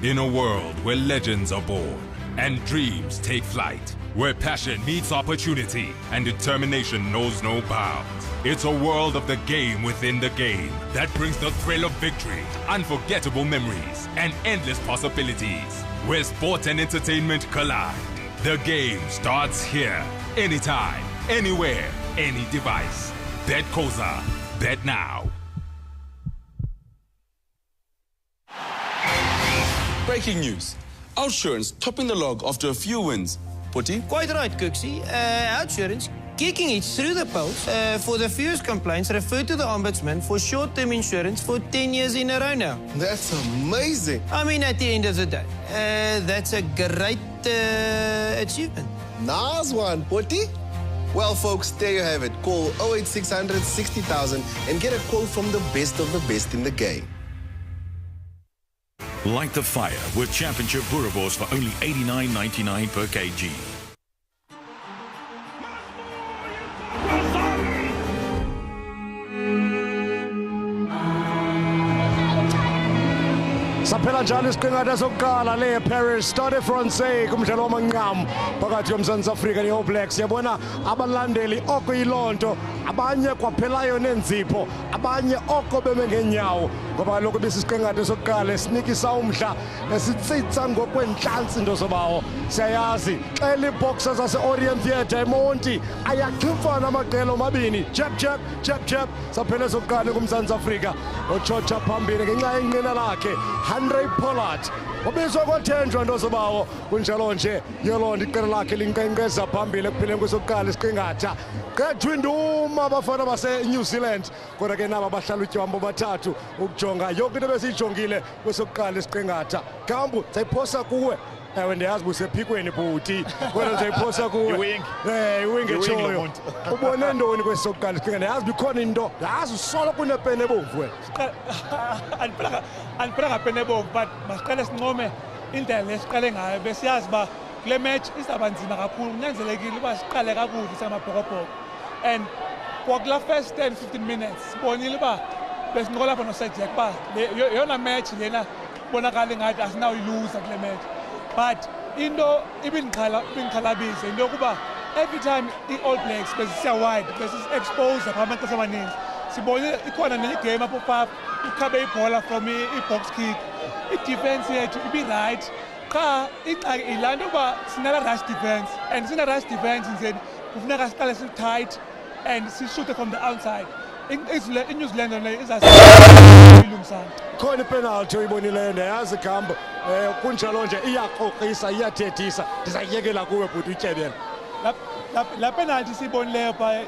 Speaker 15: In a world where legends are born and dreams take flight, where passion meets opportunity and determination knows no bounds. It's a world of the game within the game that brings the thrill of victory, unforgettable memories, and endless possibilities. Where sport and entertainment collide. The game starts here. Anytime, anywhere, any device. Betkoza. Bet now.
Speaker 16: Breaking news. Outsurance topping the log after a few wins. Putty?
Speaker 17: Quite right, Cooksey. Outsurance kicking it through the polls. For the fewest complaints, refer to the Ombudsman for short-term insurance for 10 years in a row now.
Speaker 16: That's amazing.
Speaker 17: I mean, at the end of the day, that's a great achievement.
Speaker 16: Nice one, Putty. Well, folks, there you have it. Call 08600 60,000 and get a quote from the best of the best in the game.
Speaker 18: Light the fire with Championship Boerewors for only $89.99 per kg.
Speaker 19: Saphela njalo isiqingatha sokuqala le Paris Stade Francais kumdlalo wamancam phakathi yoMzantsi Afrika ne-All Blacks. Siyabona abalandeli oko yilonto, abanye kwaphelayo nenzipho, abanye oko beme ngeenyawo ngoba kaloku bisisiqingatha sokuqala esinikisa umdla esitsitsa ngokwentlantsi into zobawo. Siyayazi xa liboxer zase-Orient Theatre eMonti ayaxhifana amaqela omabini, jab saphela sokuqala kumzantsi Afrika otshotsha phambili ngenxa yenqina lakhe Andre Pollard ubizwa kwathenjwa into zobawo kunjalo nje yolonto iqela lakhe linkqenkqeza phambili ekupheleni kwesokuqala isiqingatha qethwa induma abafana base-New Zealand kodwa ke naba bahlala utyambo bathathu ukujonga yonke into besiyijongile kwesokuqala isiqingatha. Kambu sayiphosa kuwe ewe ndiyazi busephikweni bhuti kodwa ndizayiphosa kuwe iwingi etshoyo ubone ntoni kwesokuqala isiqingatha? Yazi bikhona into yazi usoloko unepeni ebomvu wena.
Speaker 20: Andiphela ngapeni ebomvu but masiqale sincome indlela lesiqale ngayo besiyazi uba kule match izawuba nzima kakhulu. Kunyanzelekile uba siqale kakuhle singamabhokobhoko and kwakula first 10-15 minutes sibonile uba besinqola apha noSajek uba yeyona match lena bonakala ngathi asinawuyiluza kule match. But into ibinqhalabisa into yokuba every time i-All Blacks besisiya wide besisi-expose apha amaxesha amaninzi sibonile ikhona nenye igame apho phaa ukhabe ibhola from i-box kick. I-defense yethu ibi-right qha ingxaki ilaa nto yokuba sinala-rush defense and sina-rush defense nzeni kufuneka siqale si-tight and sishute from the outside. I-New Zealand leyo izasiyilungisana.
Speaker 19: Khona ipenalty oyibonileyo ndiyazi Kambo kunjalo nje iyakrokrisa iyathethisa ndizayiyekela kuwe bhuti utyebela.
Speaker 20: La penalty siyibonileyo phaa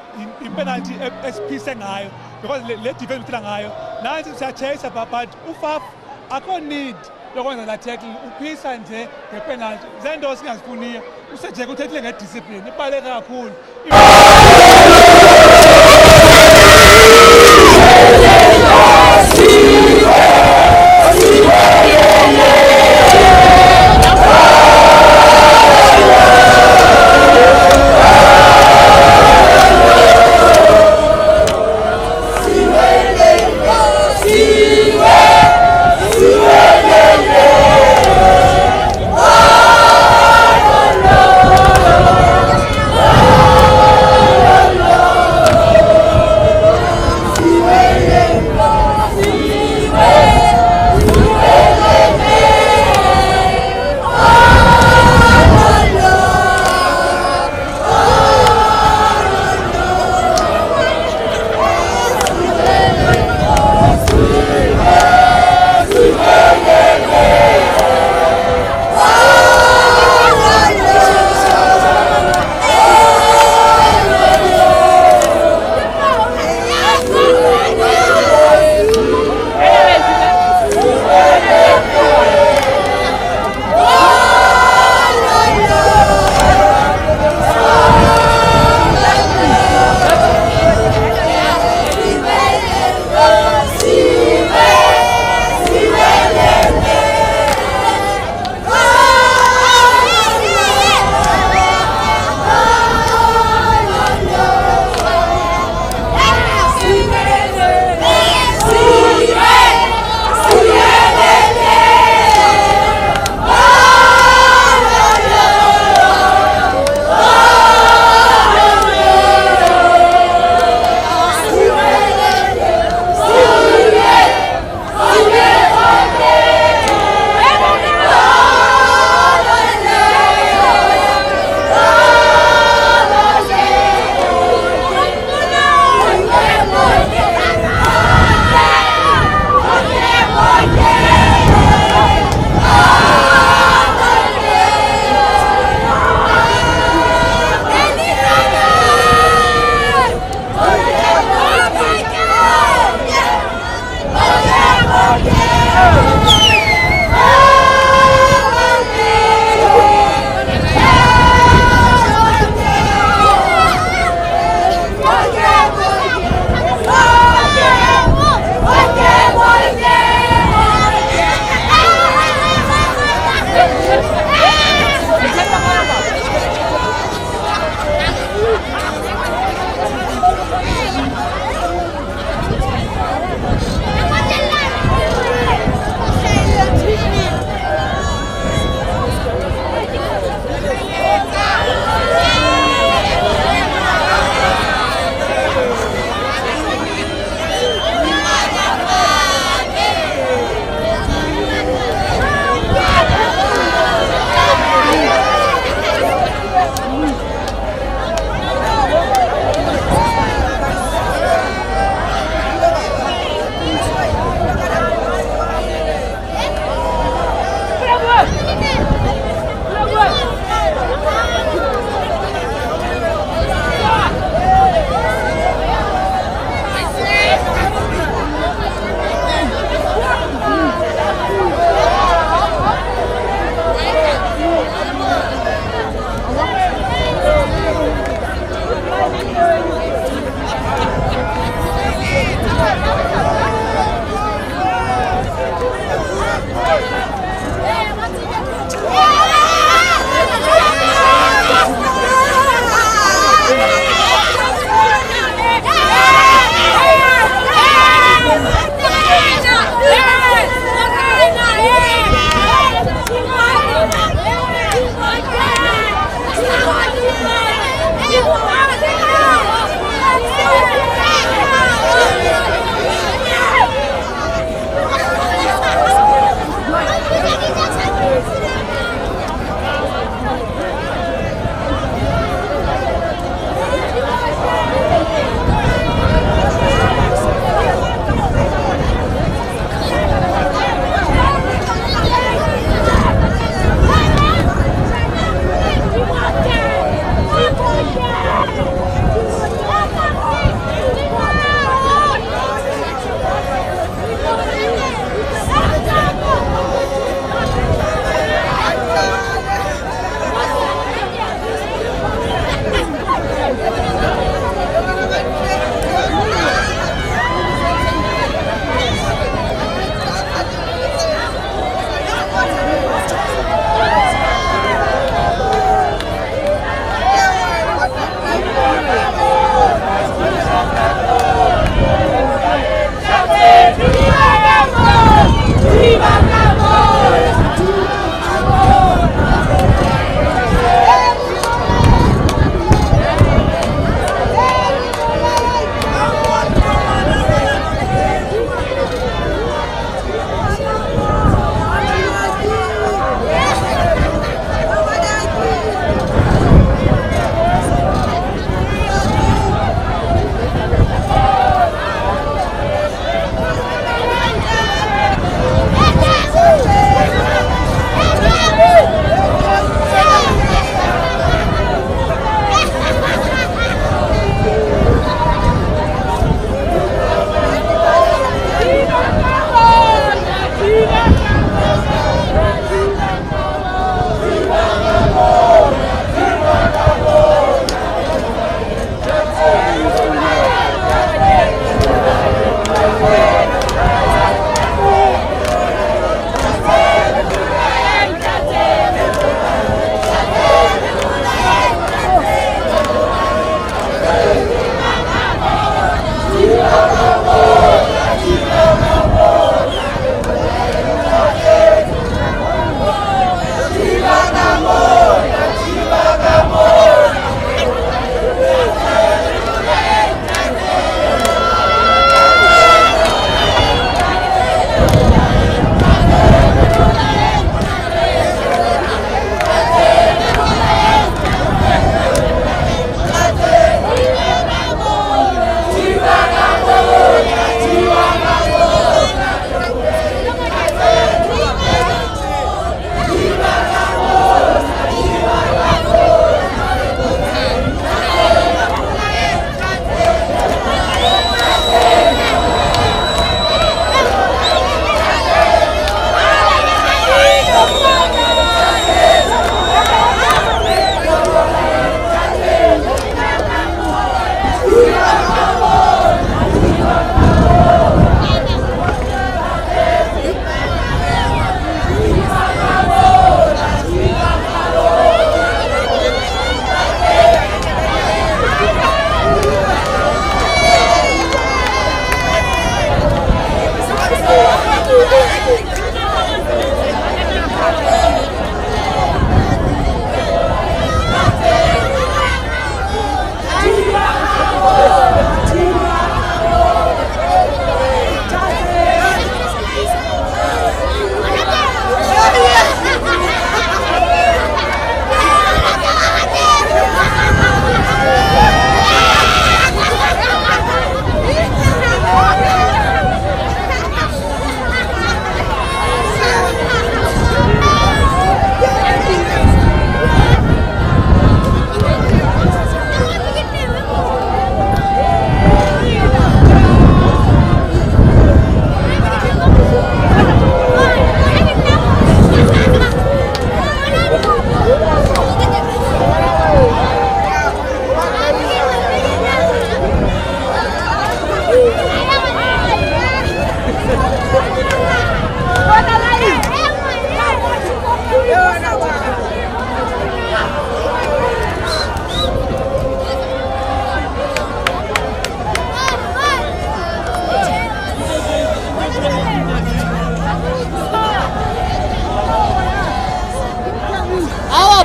Speaker 20: ipenalty esiphise ngayo because le defense uthina ngayo nansi siyachase phaa but ufaf akho need yokwenza la tackle uphisa nje ngepenalty zento singazifuniyo usejeke uthethile ngediscipline ibaleke kakhulu.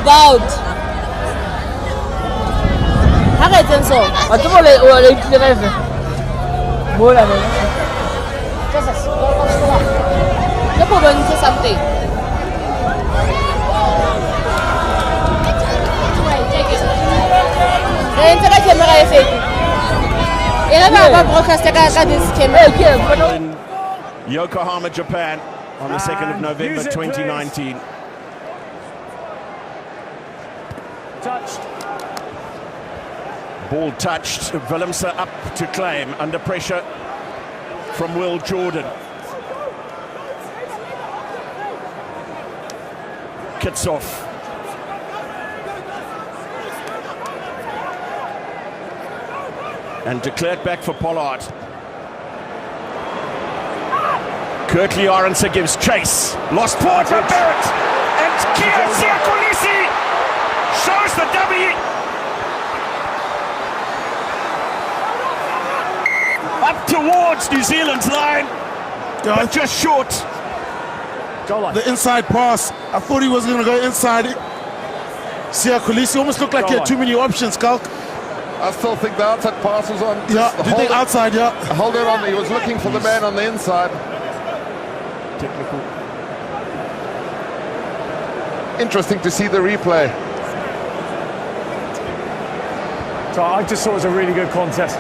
Speaker 13: about. Arrête ça. Attends, les rêves. Voilà, qu'est-ce que c'est? Je peux vous dire something. Entra la caméra est faite. Et là, on va broadcaster this camera.
Speaker 1: In Yokohama, Japan, on the 2nd of November 2019.
Speaker 2: Touched.
Speaker 1: Ball touched. Willemse up to claim under pressure from Will Jordan. Kitsoff. And declared back for Pollard. Kirtley Arendse gives chase. Lost forward for Barrett. And Kia Siakolisi shows the W. Up towards New Zealand's line, but just short.
Speaker 3: The inside pass, I thought he was going to go inside. Siakolisi almost looked like he had too many options, Kalk.
Speaker 5: I still think the outside pass was on.
Speaker 3: Yeah, do you think outside, yeah?
Speaker 5: Hold it on. He was looking for the man on the inside.
Speaker 1: Technical.
Speaker 5: Interesting to see the replay.
Speaker 2: So I just thought it was a really good contest.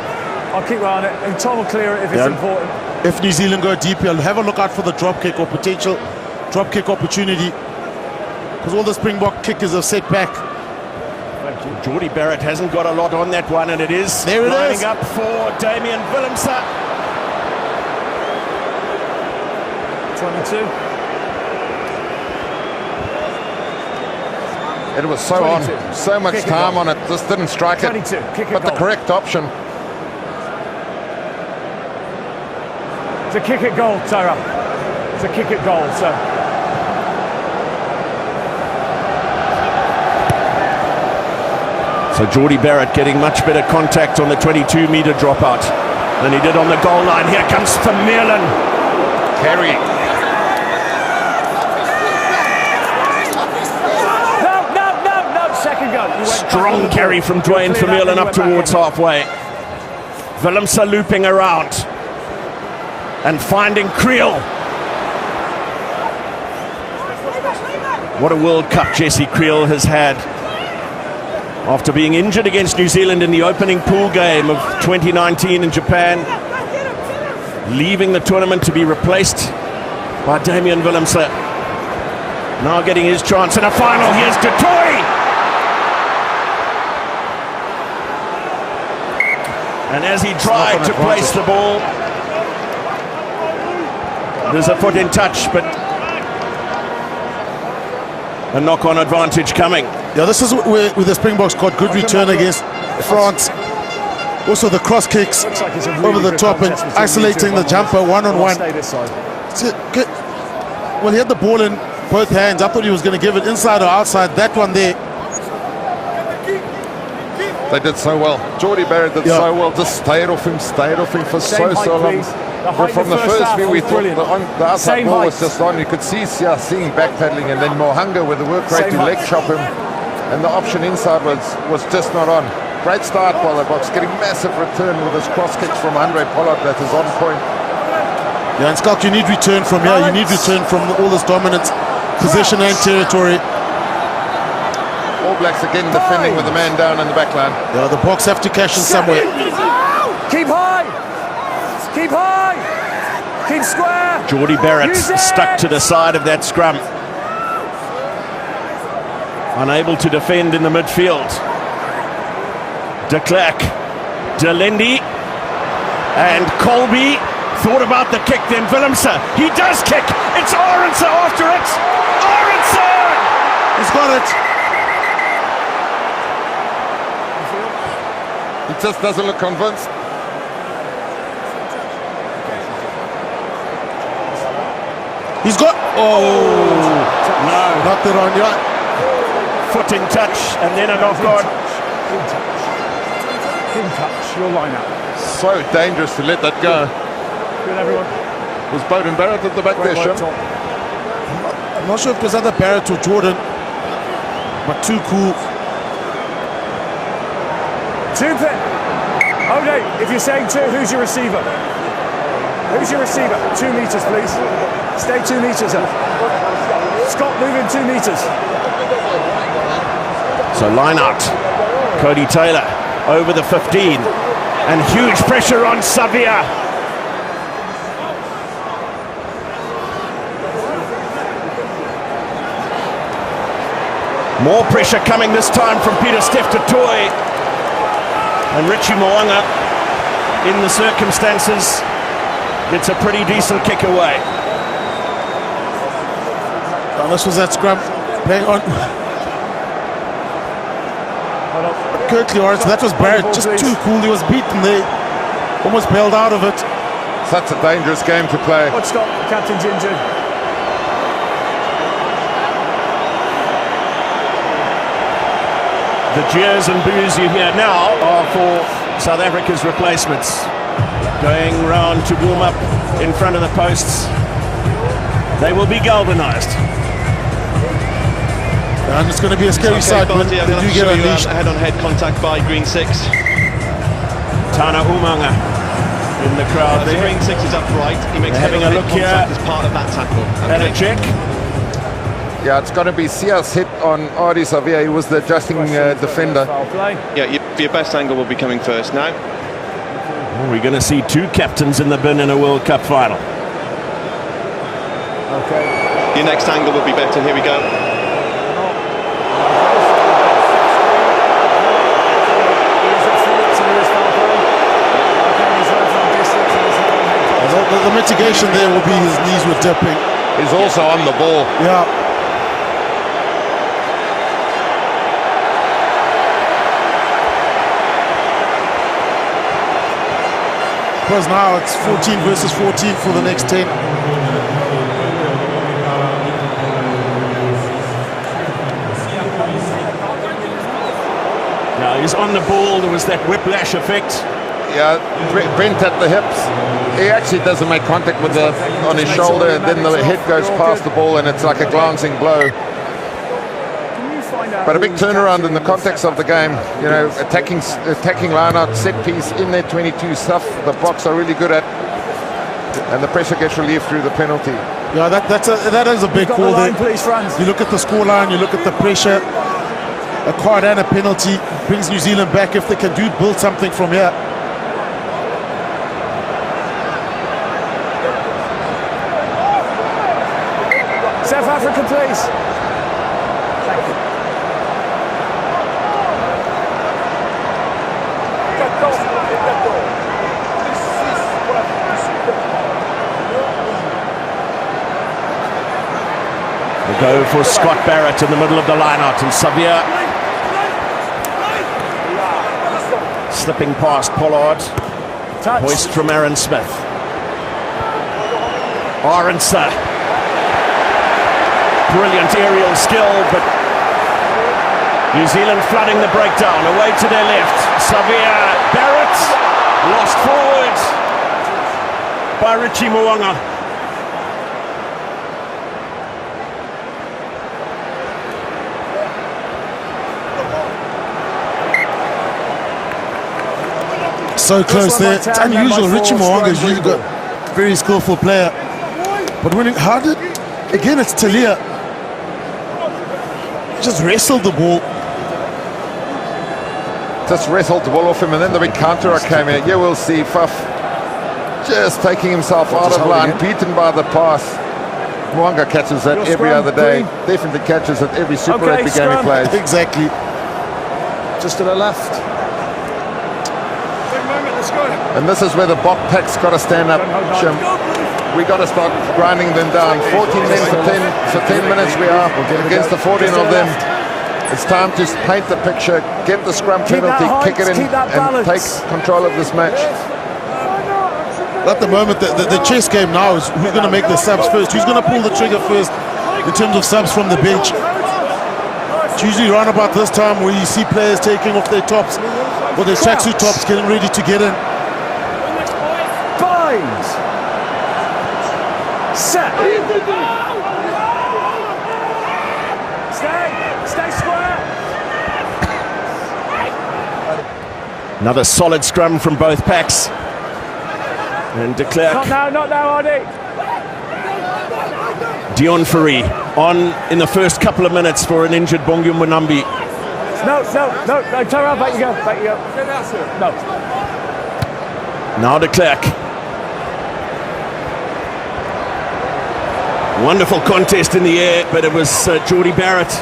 Speaker 2: I'll keep an eye on it, and Tom will clear it if it's important.
Speaker 3: If New Zealand go deep, you'll have a look out for the drop kick or potential drop kick opportunity, because all the Springbok kickers have set back.
Speaker 1: Thank you. Jordie Barrett hasn't got a lot on that one, and it is
Speaker 3: there.
Speaker 1: Lining up for Damian Willemse.
Speaker 2: 22.
Speaker 5: It was so
Speaker 2: 22.
Speaker 5: on, so much
Speaker 2: Kick
Speaker 5: time on it, just didn't strike
Speaker 2: 22.
Speaker 5: it.
Speaker 2: Kick
Speaker 5: but the correct option.
Speaker 2: It's a kick at goal, Tara. It's a kick at goal, so.
Speaker 1: So Jordie Barrett getting much better contact on the 22-metre dropout than he did on the goal line. Here comes Vermeulen.
Speaker 5: Carry.
Speaker 2: No, second go.
Speaker 1: Strong carry from Dwayne Vermeulen up towards halfway. Willemse looping around and finding Creel. What a World Cup Jesse Creel has had. After being injured against New Zealand in the opening pool game of 2019 in Japan, leaving the tournament to be replaced by Damian Willemse. Now getting his chance in a final. Here's Du Toit. And as he tried to place the ball, there's a foot in touch, but a knock-on advantage coming.
Speaker 3: Yeah, this is where the Springboks got good return against France. Also the cross kicks over the top and isolating the jumper one-on-one. Well, he had the ball in both hands. I thought he was going to give it inside or outside. That one there.
Speaker 5: They did so well. Jordie Barrett did so well. Just stayed off him for so long. But from the first view, we thought the outside ball was just on. You could see seeing backpedaling, and then Mohanga with the work rate to leg chop him. And the option inside was just not on. Great start by the Boks, getting massive return with his cross kicks from Andre Pollard that is on point.
Speaker 3: Yeah, and Scott, you need return from here. You need return from all this dominance, possession and territory.
Speaker 5: All Blacks again defending with the man down in the back line.
Speaker 3: Yeah, the Boks have to cash in somewhere.
Speaker 2: Keep high! Keep high! Keep square!
Speaker 1: Jordie Barrett stuck to the side of that scrum. Unable to defend in the midfield. De Klerk, De Lindy, and Colby thought about the kick, then Willemse. He does kick. It's Arendse after it. Arendse!
Speaker 3: He's got it.
Speaker 5: He just doesn't look convinced.
Speaker 3: He's got. Oh!
Speaker 1: No.
Speaker 3: Knocked it on, yeah.
Speaker 1: Foot in touch, and then a knock on.
Speaker 2: In touch, your line out.
Speaker 5: So dangerous to let that go.
Speaker 2: Good, everyone.
Speaker 5: Was Bowden Barrett at the back there, Sean?
Speaker 3: I'm not sure if it was either Barrett or Jordan. but too cool.
Speaker 2: Okay, if you're saying 2, who's your receiver? Who's your receiver? 2 meters, please. Stay 2 meters up. Scott, move in 2 meters.
Speaker 1: So line out. Cody Taylor over the 15. And huge pressure on Xavier. More pressure coming this time from Peter Steph-Toy. And Richie Mo'unga, in the circumstances, gets a pretty decent kick away.
Speaker 3: Oh, this was that scrum. Playing on. Kirkley Orange, that was Barrett, just too cool. He was beaten there. Almost bailed out of it.
Speaker 5: Such a dangerous game to play.
Speaker 2: Let's stop, the captain's injured.
Speaker 1: The jeers and boos you hear now are for South Africa's replacements. Going round to warm up in front of the posts. They will be galvanised.
Speaker 3: And it's going to be a scary sight when they do get unleashed.
Speaker 4: Head-on-head contact by Green 6.
Speaker 1: Tana Umanga in the crowd there.
Speaker 4: Green 6 is upright. He makes
Speaker 1: having a look here
Speaker 4: as part of that tackle.
Speaker 1: And a check.
Speaker 5: Yeah, it's going to be Sia's hit on Ardie Xavier. He was the adjusting defender.
Speaker 4: Yeah, your best angle will be coming first now.
Speaker 1: Well, we're going to see 2 captains in the bin in a World Cup final.
Speaker 2: Okay.
Speaker 4: Your next angle will be better. Here we go.
Speaker 3: The mitigation there will be his knees were dipping.
Speaker 5: He's also on the ball.
Speaker 3: Yeah. Because now it's 14 versus 14 for the next 10.
Speaker 1: Now he's on the ball. There was that whiplash effect.
Speaker 5: Yeah, Brent at the hips. He actually doesn't make contact with on his shoulder, and then the head goes past the ball, and it's like a glancing blow. But a big turnaround in the context of the game. You know, attacking line-out, set piece in their 22 stuff. The Boks are really good at, and the pressure gets relieved through the penalty.
Speaker 3: Yeah, that is a big call there. You look at the scoreline, you look at the pressure. A card and a penalty brings New Zealand back if they can build something from here.
Speaker 2: South Africa, please. Thank you.
Speaker 1: We'll go for Scott Barrett in the middle of the line-out, and Xavier slipping past Pollard. Hoist from Aaron Smith. Arendse. Brilliant aerial skill, but New Zealand flooding the breakdown. Away to their left. Xavier Barrett lost forward by Richie Mo'unga.
Speaker 3: So close there. It's unusual. Richie Mo'unga is really good. Very skillful player. But again, it's Talia. Just wrestled the ball.
Speaker 5: Just wrestled the ball off him, and then the big counter came in. Yeah, we'll see. Faf just taking himself out of line, beaten by the pass. Mo'unga catches that every other day. Definitely catches it every Super Rugby game he plays.
Speaker 3: Exactly.
Speaker 2: Just to the left.
Speaker 5: And this is where the Bok pack's got to stand up, Shim. We got to start grinding them down. 14 men for 10 minutes we are against the 14 of them. It's time to paint the picture, get the scrum penalty, kick it in, and take control of this match.
Speaker 3: At the moment, the chess game now is who's going to make the subs first, who's going to pull the trigger first in terms of subs from the bench. It's usually around about this time where you see players taking off their tops or their tracksuit tops, getting ready to get in.
Speaker 2: Binds. Set. Stay square.
Speaker 1: Another solid scrum from both packs. And de Klerk.
Speaker 2: Not now, Arnie.
Speaker 1: Dion Fourie on in the first couple of minutes for an injured Bongi Mbonambi.
Speaker 2: No, turn around, back you go. No.
Speaker 1: Now de Klerk. Wonderful contest in the air, but it was Jordie Barrett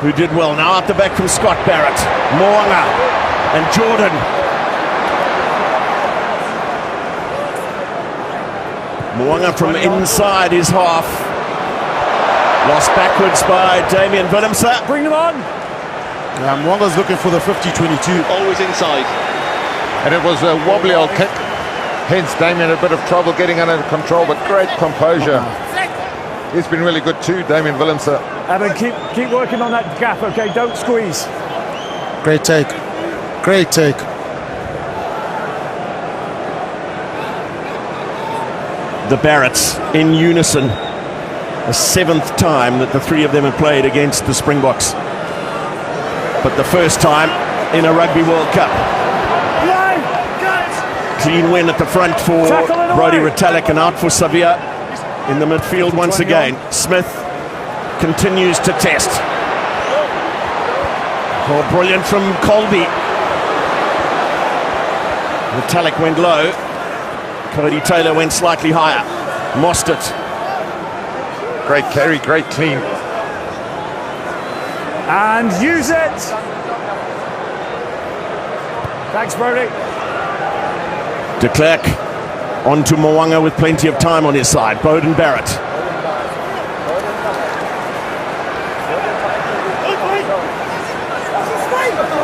Speaker 1: who did well. Now up the back from Scott Barrett, Moanga and Jordan. Moanga from inside his half. Lost backwards by Damian Willemse.
Speaker 2: Bring them on.
Speaker 3: Moanga's looking for the 50-22.
Speaker 4: Always inside.
Speaker 5: And it was a wobbly old kick. Hence Damian a bit of trouble getting under control, but great composure. He's been really good too, Damian Willemse.
Speaker 2: Evan, keep working on that gap, okay? Don't squeeze.
Speaker 3: Great take. Great take.
Speaker 1: The Barretts in unison. The 7th time that the three of them have played against the Springboks. But the first time in a Rugby World Cup. Clean win at the front for Brodie Retallick and out for Savia in the midfield once again. Smith continues to test. Oh, brilliant from Colby. Retallick went low. Cody Taylor went slightly higher. Mostert.
Speaker 5: Great carry, great clean.
Speaker 2: And use it. Thanks, Brodie.
Speaker 1: De Klerk on to Moanga with plenty of time on his side. Beauden Barrett.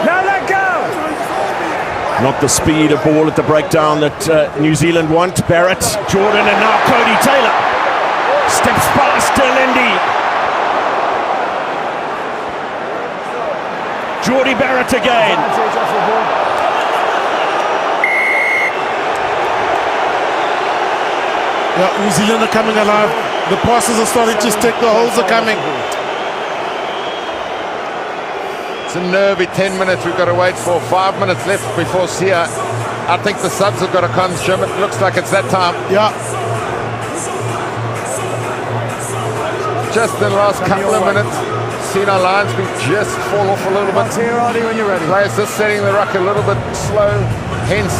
Speaker 2: Now let go!
Speaker 1: Not the speed of ball at the breakdown that New Zealand want. Barrett, Jordan, and now Cody Taylor. Steps past Lindy. Jordie Barrett again.
Speaker 3: Yeah, New Zealand are coming alive. The passes are starting to stick. The holes are coming.
Speaker 5: It's a nervy 10 minutes we've got to wait for. 5 minutes left before Sia. I think the subs have got to come, Jim. It looks like it's that time.
Speaker 3: Yeah.
Speaker 5: Just in the last couple of minutes, seen our lines been just fall off a little bit.
Speaker 2: Here, Arnie, when you're ready.
Speaker 5: Players just setting the ruck a little bit slow. Hence,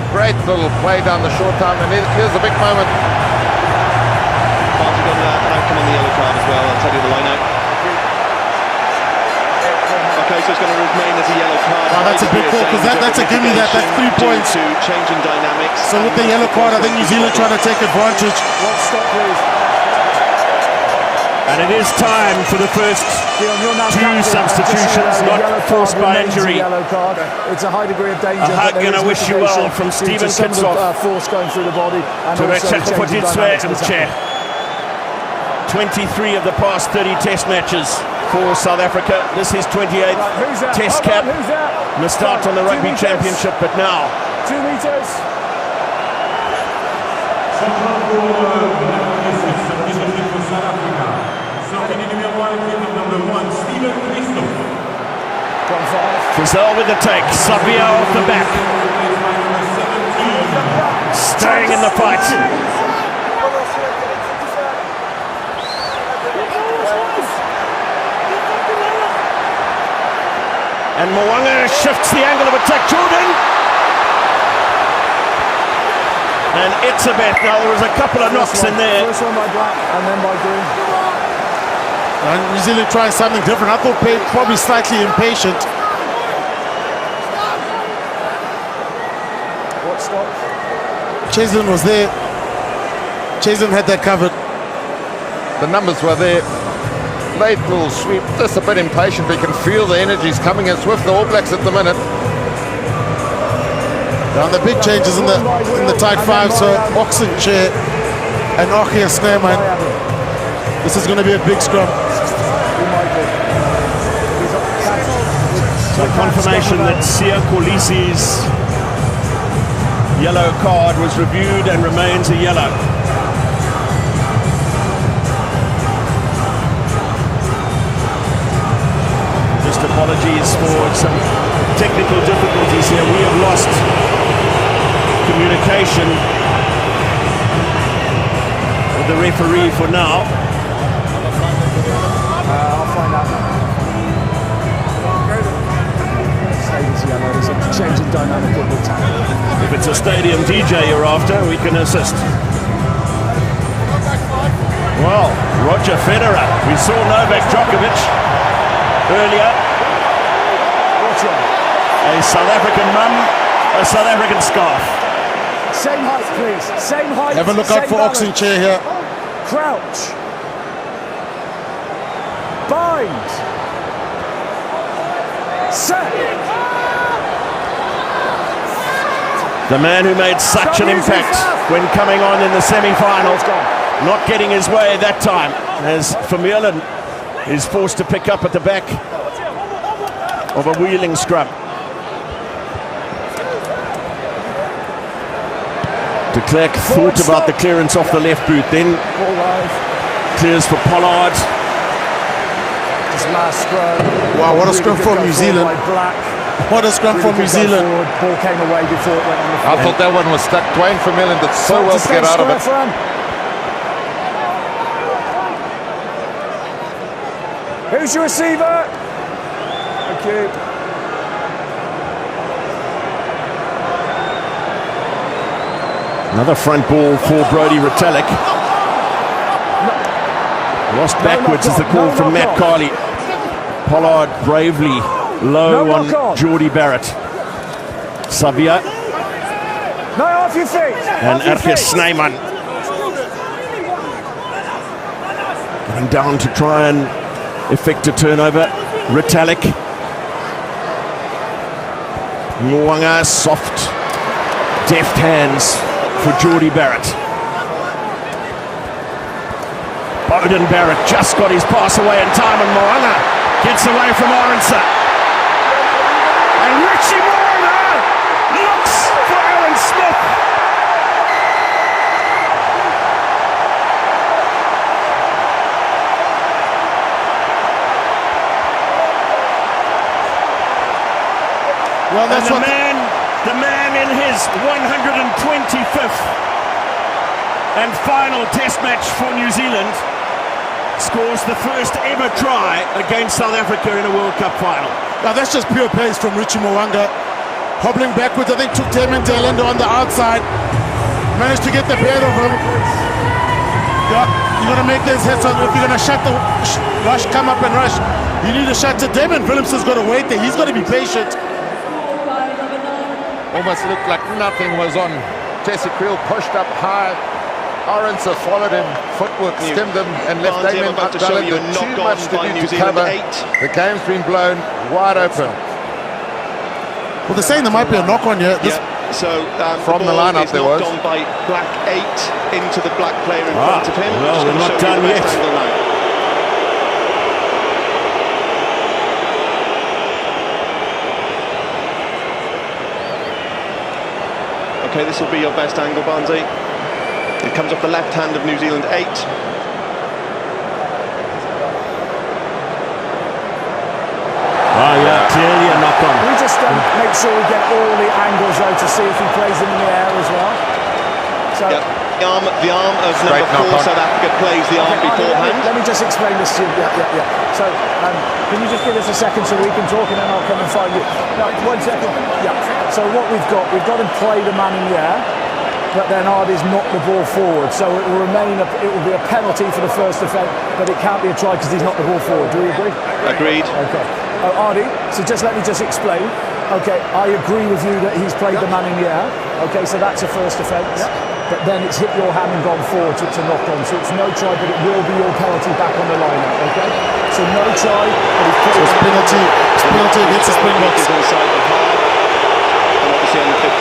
Speaker 5: great little play down the short time. And here's a big moment.
Speaker 4: Party on that outcome on the yellow card as well. I'll tell you the line out. Okay, so it's going to remain as a yellow card.
Speaker 3: Wow, that's a big call, because that's a gimme. That's 3 points.
Speaker 4: Changing dynamics.
Speaker 3: So with the yellow card, I think New Zealand trying to take advantage.
Speaker 2: One stop, please.
Speaker 1: And it is time for the first two substitutions, not forced by injury.
Speaker 2: It's a high degree of danger.
Speaker 1: A hug and a wish you well from Stephen Kitsoff
Speaker 2: force going through the body.
Speaker 1: To Rechaphoditswe and Che. 23 of the past 30 test matches for South Africa. This is 28th test cap. Missed out on the Rugby Championship, but now
Speaker 2: 2 meters.
Speaker 1: Frizzell with the take. Savia off the back. Staying in the fight. And Moanga shifts the angle of attack. Jordan. And it's a bet. Now there was a couple of knocks in there.
Speaker 2: First one by black and then by green.
Speaker 3: And New Zealand trying something different. I thought probably slightly impatient.
Speaker 2: What stop?
Speaker 3: Chaslin was there. Chaslin had that covered.
Speaker 5: The numbers were there. Late little sweep, just a bit impatient, but you can feel the energies coming in with the All Blacks at the minute.
Speaker 3: Now the big changes in the tight five, so Oxenchair and Ochia Sneerman. This is going to be a big scrum.
Speaker 1: So confirmation that Sia Kolisi's yellow card was reviewed and remains a yellow. Just apologies for some here. We have lost communication with the referee for now.
Speaker 2: I'll find out. Stadium's yellow. There's a change in dynamic of the tackle.
Speaker 1: If it's a stadium DJ you're after, we can assist. Well, Roger Federer. We saw Novak Djokovic earlier. A South African mum, a South African scarf.
Speaker 2: Same height, please. Same height.
Speaker 3: Have a look out for Oxen chair here.
Speaker 2: Crouch. Bind. Set.
Speaker 1: The man who made such an impact when coming on in the semi-final, not getting his way that time, as Vermeulen is forced to pick up at the back of a wheeling scrum. De Klerk thought about the clearance off the left boot, then clears for Pollard.
Speaker 2: His last scrum.
Speaker 3: Wow, what a scrum from New Zealand. What a scrum from New Zealand.
Speaker 2: Ball came away before it went on the field.
Speaker 5: I thought that one was stuck. Dwayne Vermeulen did so well to get out of it.
Speaker 2: Who's your receiver? Thank you.
Speaker 1: Another front ball for Brodie Retallick. Lost backwards is the call from Matt Carley. Pollard bravely low on Geordie Barrett. Savia.
Speaker 2: No, off your feet.
Speaker 1: And Erkes Snyman. Going down to try and effect a turnover. Retallick. Mwanga, soft, deft hands for Geordie Barrett. Bowden Barrett just got his pass away in time, and Moana gets away from Arendse. And Richie Moana looks for Aaron Smith.
Speaker 3: Well, that's
Speaker 1: and the man in his 125th and final test match for New Zealand scores the first ever try against South Africa in a World Cup final.
Speaker 3: Now that's just pure pace from Richie Mo'unga. Hobbling backwards, I think took Taman Taylor on the outside. Managed to get the bear of him. You're going to make those hits on, if you're going to shut the rush, come up and rush. You need to shut to Damon Williams has got to wait there. He's got to be patient.
Speaker 5: Almost looked like nothing was on. Jesse Creel pushed up high. Arendse followed him, footwork skimmed him and left Damien Abdallah too much to do to cover. The game's been blown wide open.
Speaker 3: Well, they're saying there might be a knock on here.
Speaker 4: So
Speaker 5: from the lineup there was.
Speaker 4: On by black 8 into the black player in front of him.
Speaker 1: Well, we're not done yet.
Speaker 4: Okay, this will be your best angle, Barnsley. It comes off the left hand of New Zealand 8.
Speaker 1: Yeah, clearly a knock on.
Speaker 2: We just make sure we get all the angles though to see if he plays them in the air as well. So
Speaker 4: the arm of number 4, South Africa plays the arm beforehand.
Speaker 2: Let me just explain this to you. Yeah. So can you just give us a second so we can talk, and then I'll come and find you. No, 1 second. Yeah. So what we've got him play the man in the air, but then Ardy's knocked the ball forward. So it will be a penalty for the first offence, but it can't be a try because he's knocked the ball forward. Do you agree?
Speaker 4: Agreed.
Speaker 2: Okay. Ardy, so let me explain. Okay, I agree with you that he's played the man in the air. Okay, so that's a first offence. But then it's hit your hand and gone forward to knock on. So it's no try, but it will be your penalty back on the line-up, okay? So no try, but he's played
Speaker 3: it's penalty against the Springboks.
Speaker 4: Inside the half, and obviously on the 15.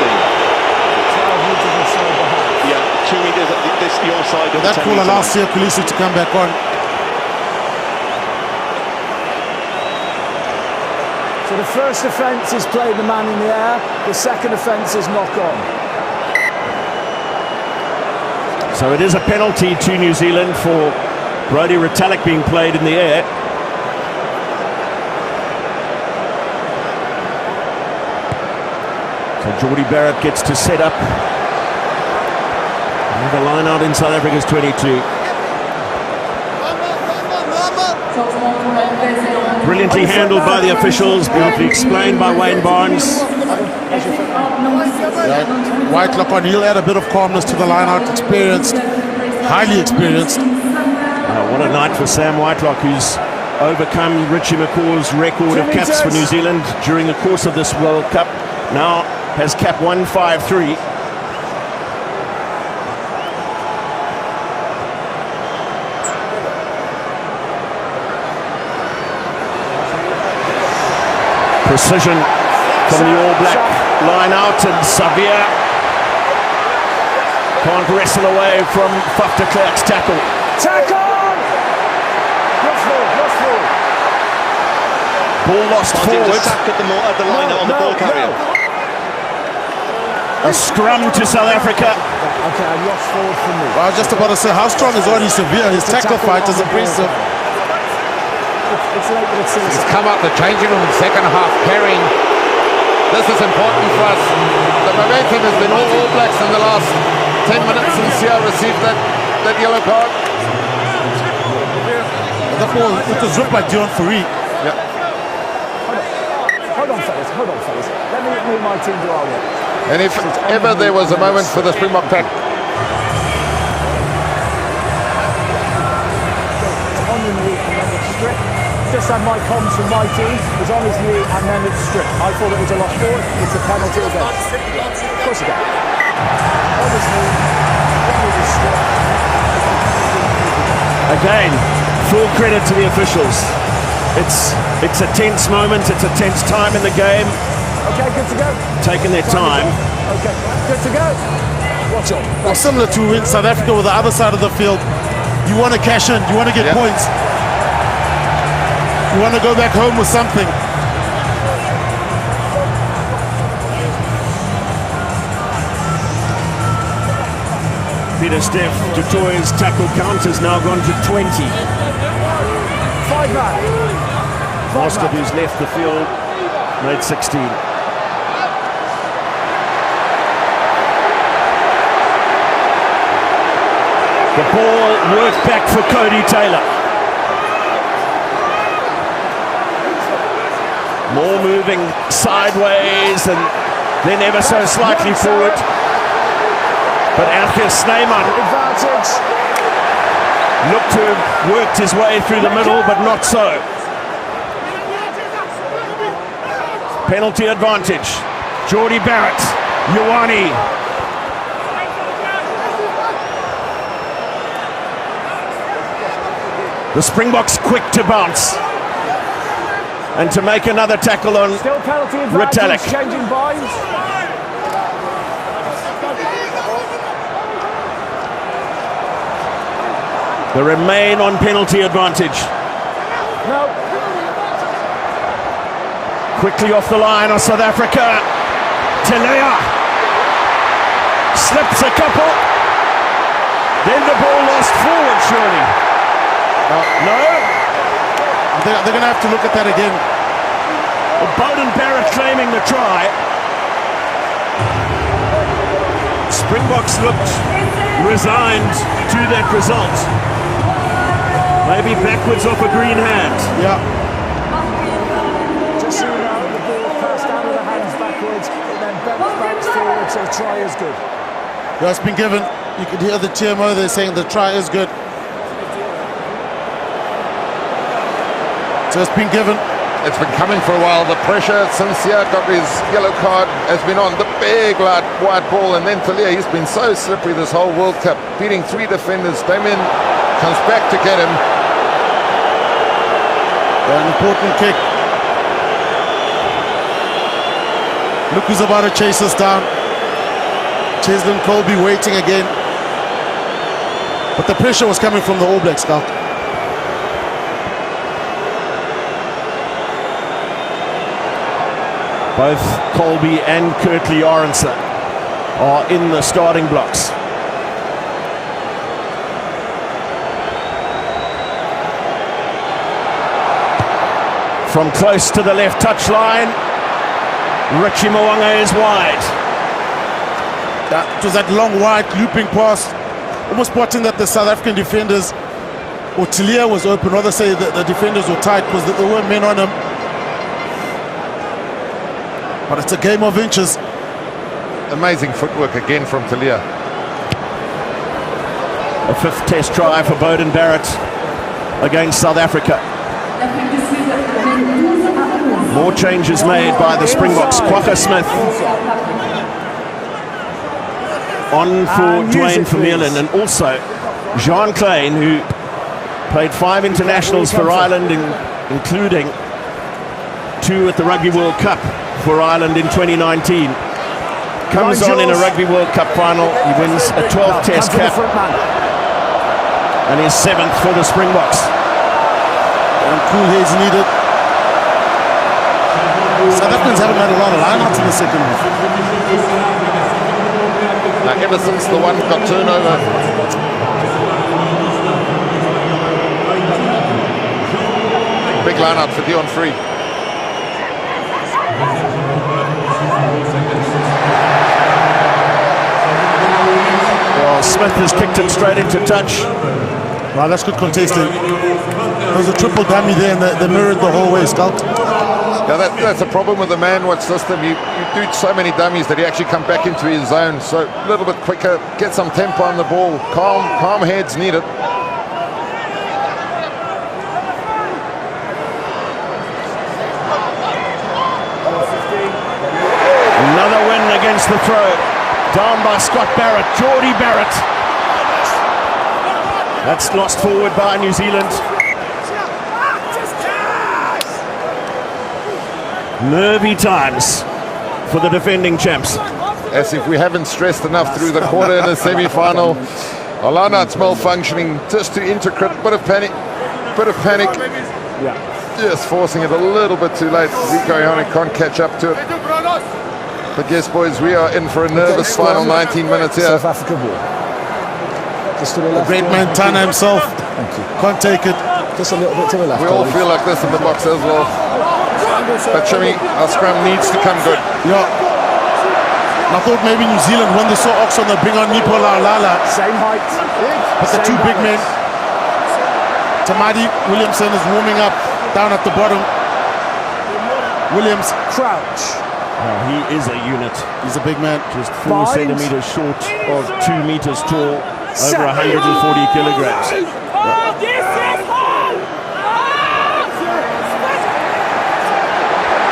Speaker 2: 12 metres inside the half.
Speaker 4: Yeah, 2 metres at your side of the 10
Speaker 3: That call allows Sia Kolisi to come back on.
Speaker 2: So the first offence is playing the man in the air. The second offence is knock on.
Speaker 1: So it is a penalty to New Zealand for Brodie Retallick being played in the air. So Jordy Barrett gets to set up. And the line out in South Africa's 22. Brilliantly handled by the officials, beautifully explained by Wayne Barnes.
Speaker 3: Whitelock on, he'll add a bit of calmness to the line-out. Experienced, highly experienced.
Speaker 1: What a night for Sam Whitelock, who's overcome Richie McCaw's record of caps for New Zealand during the course of this World Cup. Now has cap 153. Precision from the All Black line out, and Xavier can't wrestle away from Faf de Klerk's tackle. Ball lost forward.
Speaker 4: At the line on the ball carrier.
Speaker 1: A scrum to South Africa.
Speaker 2: Okay, I lost forward from me.
Speaker 3: I was just about to say, how strong is Ronnie Severe? His tackle fight is impressive.
Speaker 2: It's late, but it's
Speaker 5: He's come out the changing room in the second half, carrying. This is important for us. The momentum has been all Blacks in the last 10 minutes since Sia received that yellow card.
Speaker 3: The ball, it was ripped by Dion Fourie.
Speaker 5: Yeah.
Speaker 2: Hold on, fellas. Let me and my team do our work.
Speaker 5: And if ever there was a moment for the Springbok pack,
Speaker 2: on the knee and then it's stripped. Just had my comms from my team. It was on his knee and then it's stripped. I thought it was a lost forward. It's a penalty again. Of course you get. On his knee, then it was stripped.
Speaker 1: Again, full credit to the officials. It's a tense moment. It's a tense time in the game.
Speaker 2: Okay, good to go.
Speaker 1: Taking their time.
Speaker 2: Okay, good to go. Watch on.
Speaker 3: Well, similar to in South Africa with the other side of the field, you want to cash in, you want to get points. You want to go back home with something.
Speaker 1: Peter Steph du Toit's tackle count has now gone to 20.
Speaker 2: 5 man.
Speaker 1: Master, who's left the field, made 16. The ball worked back for Cody Taylor. More moving sideways and then ever so slightly forward. But Anke Snyman looked to have worked his way through the middle, but not so. Penalty advantage. Jordy Barrett, Ioane. The Springboks quick to bounce and to make another tackle on Retallick.
Speaker 2: Changing binds.
Speaker 1: They remain on penalty advantage.
Speaker 2: No.
Speaker 1: Quickly off the line of South Africa. Telea slips a couple. Then the ball lost forward, surely. No?
Speaker 3: They're going to have to look at that again.
Speaker 1: Well, Bowden Barrett claiming the try. Springboks looked resigned to that result. Maybe backwards off a green hand.
Speaker 3: Yeah.
Speaker 2: Just so you know, the ball passed down with the hands backwards, and then bounced forward, so try is good.
Speaker 3: Yeah, it's been given. You could hear the TMO, they're saying the try is good. So it's been given.
Speaker 5: It's been coming for a while. The pressure since he got his yellow card has been on. The big wide ball, and then Talia, he's been so slippery this whole World Cup, beating 3 defenders. Damien comes back to get him.
Speaker 3: An important kick. Look who's about to chase us down. Cheslin Colby waiting again. But the pressure was coming from the All Blacks, Scout.
Speaker 1: Both Colby and Kirtley Arendse are in the starting blocks. From close to the left touchline, Richie Mo'unga is wide.
Speaker 3: It was that long wide looping pass, almost spotting that the South African defenders, or Talia was open, rather say that the defenders were tight because there weren't men on him. But it's a game of inches.
Speaker 5: Amazing footwork again from Talia.
Speaker 1: A fifth test try for Beauden Barrett against South Africa. More changes made by the Springboks. Kwagga Smith on for Dwayne Vermeulen, and also Jean Klein, who played 5 internationals for Ireland, including 2 at the Rugby World Cup for Ireland in 2019. Comes on in a Rugby World Cup final. He wins a 12th test cap and his 7th for the Springboks.
Speaker 3: And cool heads needed. South Africans haven't had a lot of lineouts in the second half.
Speaker 5: Ever since the one got turnover, big line out for Dion Free.
Speaker 1: Well, Smith has kicked it straight into touch.
Speaker 3: Wow, that's good contesting. There was a triple dummy there, and they mirrored the whole way, Skulk.
Speaker 5: Yeah, that's a problem with the man-watch system. You do so many dummies that he actually come back into his zone. So a little bit quicker, get some tempo on the ball. Calm heads needed.
Speaker 1: Another win against the throw. Down by Scott Barrett, Geordie Barrett. That's lost forward by New Zealand. Nervy times for the defending champs.
Speaker 5: As if we haven't stressed enough through the quarter in the semi-final. Alana's malfunctioning just to intercrit, bit of panic.
Speaker 1: Yeah.
Speaker 5: Just forcing it a little bit too late. Rico Ionic can't catch up to it. But yes, boys, we are in for a nervous final 19 minutes here.
Speaker 2: South Africa ball. Just to the
Speaker 3: The
Speaker 2: left.
Speaker 3: great man Tana himself can't take it.
Speaker 2: Just a little bit to the left.
Speaker 5: We all feel like this in the box as well. But Jimmy, our scrum needs to come good.
Speaker 3: Yeah. And I thought maybe New Zealand, when they saw Oxford, they bring on Nipo Lala.
Speaker 2: Same height.
Speaker 3: But the two big men, Tamadi Williamson is warming up down at the bottom. Williams,
Speaker 2: Crouch.
Speaker 1: Oh, he is a unit.
Speaker 3: He's a big man.
Speaker 1: Just 4 centimeters short of 2 meters tall, over 140 kilograms.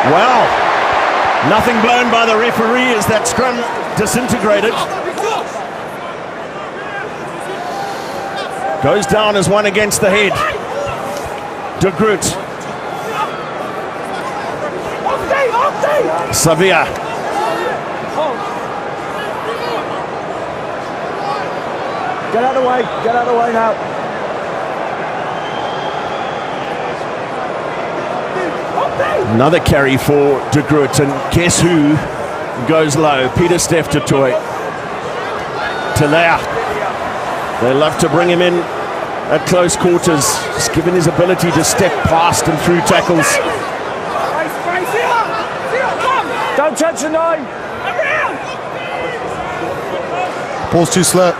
Speaker 1: Wow, nothing blown by the referee as that scrum disintegrated. Goes down as one against the head. De Groot. Savia.
Speaker 2: Get out of the way. Get out of the way now.
Speaker 1: Another carry for De Groot, and guess who goes low? Peter Steph Toy. Talea. They love to bring him in at close quarters, just given his ability to step past and through tackles.
Speaker 2: Don't touch the 9.
Speaker 3: Paul's too slow.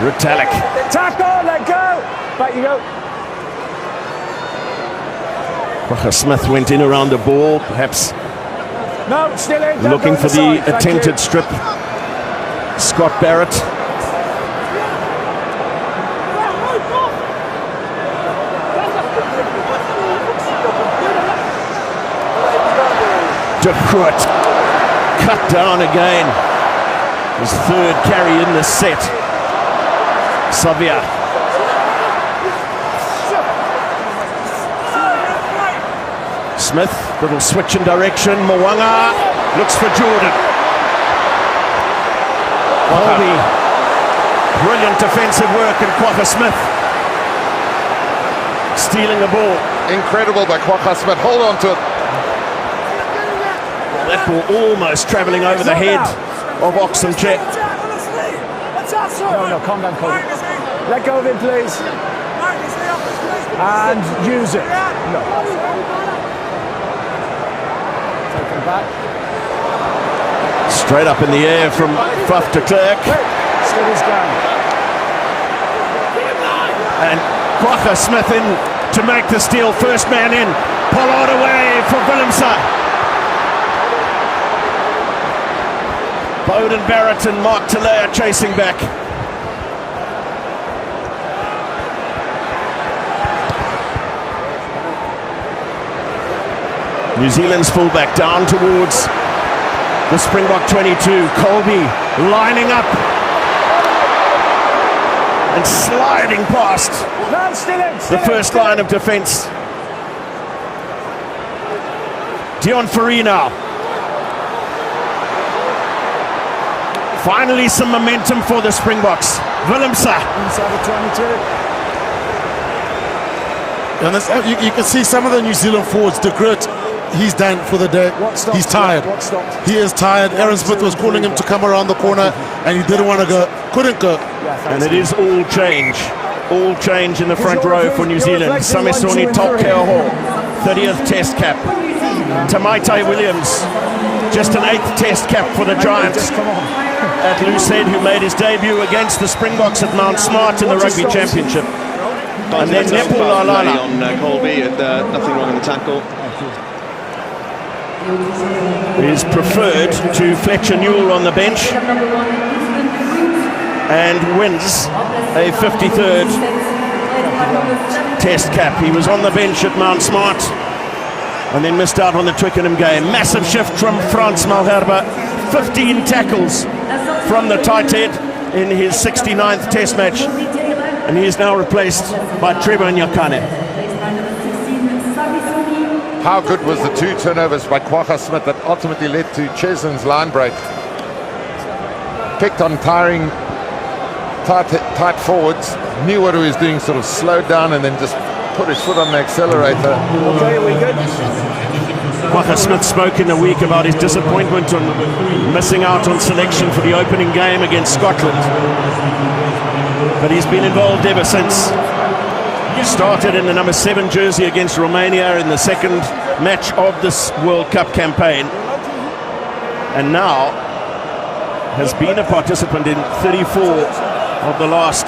Speaker 1: Retallick.
Speaker 2: Tackle, let go. Back you go.
Speaker 1: Kwagga Smith went in around the ball, perhaps
Speaker 2: No, still in. Don't
Speaker 1: looking
Speaker 2: go
Speaker 1: for
Speaker 2: on the
Speaker 1: the
Speaker 2: side. Thank
Speaker 1: attempted
Speaker 2: you.
Speaker 1: strip. Scott Barrett. De Groot cut down again. His 3rd carry in the set. Savia. Smith, little switch in direction. Mo'unga looks for Jordan. Colby. Brilliant defensive work in Kwagga Smith. Stealing the ball.
Speaker 5: Incredible by Kwagga Smith. Hold on to it.
Speaker 1: Well, that ball almost travelling over the head of Oxenche.
Speaker 2: No, calm down, Cody. Let go of him, please. And use it. No. Taken back.
Speaker 1: Straight up in the air from Faf de Klerk.
Speaker 2: Still his game.
Speaker 1: And Quagga Smith in to make the steal. First man in. Pollard away for Willemse. Bowden Barrett and Mark Talea chasing back. New Zealand's fullback down towards the Springbok 22. Colby lining up and sliding past the first line of defence. Dion Fourie now. Finally some momentum for the Springboks. Willemse.
Speaker 2: Inside the 22.
Speaker 3: And you can see some of the New Zealand forwards, de Groot, he's done for the day. He's tired. He is tired. Aaron Smith was calling him to come around the corner and he didn't want to go, couldn't go.
Speaker 1: And it is all change in the front row for New Zealand. Samisoni Tolkeaho, 30th Test cap. Tamaitai Williams, just an 8th Test cap for the Giants. At Lucid, who made his debut against the Springboks at Mount Smart in the Rugby Championship. And then Nepo Lalala
Speaker 4: on Colby, and nothing wrong in the tackle.
Speaker 1: Is preferred to Fletcher Newell on the bench and wins a 53rd Test cap. He was on the bench at Mount Smart and then missed out on the Twickenham game. Massive shift from Frans Malherbe. 15 tackles from the tight head in his 69th Test match, and he is now replaced by Trevor Nyakane.
Speaker 5: How good was the 2 turnovers by Quagga Smith that ultimately led to Cheslin's line break? Picked on tight forwards, knew what he was doing, sort of slowed down and then just put his foot on the accelerator.
Speaker 2: Okay, are we good?
Speaker 1: Quagga Smith spoke in the week about his disappointment on missing out on selection for the opening game against Scotland. But he's been involved ever since. Started in the number 7 jersey against Romania in the second match of this World Cup campaign, and now has been a participant in 34 of the last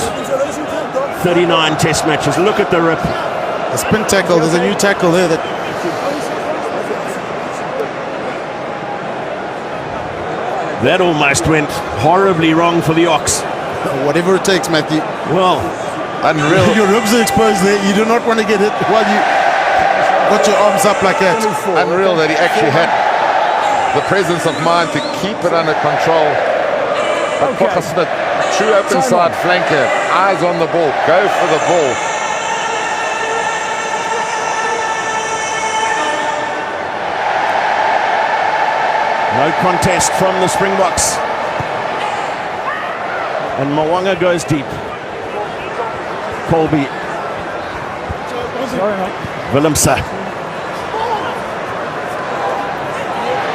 Speaker 1: 39 Test matches. Look at the rip.
Speaker 3: A spin tackle, there's a new tackle there that
Speaker 1: that almost went horribly wrong for the Ox.
Speaker 3: Whatever it takes, Matthew.
Speaker 1: Well,
Speaker 5: unreal.
Speaker 3: Your ribs are exposed there. You do not want to get hit while you got your arms up like that.
Speaker 5: Unreal that he actually had the presence of mind to keep it under control. But Quagga Smith, true open side flanker, eyes on the ball, go for the ball.
Speaker 1: No contest from the Springboks. And Mwanga goes deep. Colby. Willemse.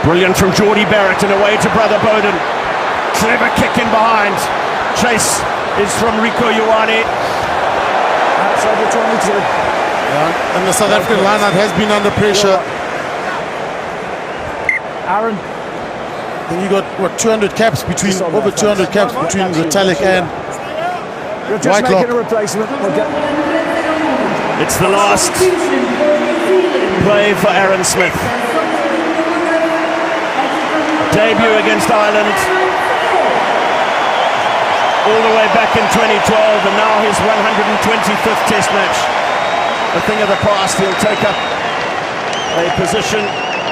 Speaker 1: Brilliant from Geordie Barrett and away to brother Bowden. Clever kick in behind. Chase is from Rico Ioane.
Speaker 2: Outside the 22.
Speaker 3: And the South African lineout has been under pressure.
Speaker 2: Aaron.
Speaker 3: Then you got what, 200 caps between, over 200 caps between Retallick and
Speaker 2: You're just
Speaker 3: Whitelock.
Speaker 2: making a replacement.
Speaker 1: It's the last play for Aaron Smith. Debut against Ireland all the way back in 2012, and now his 125th Test match. A thing of the past. He'll take up a position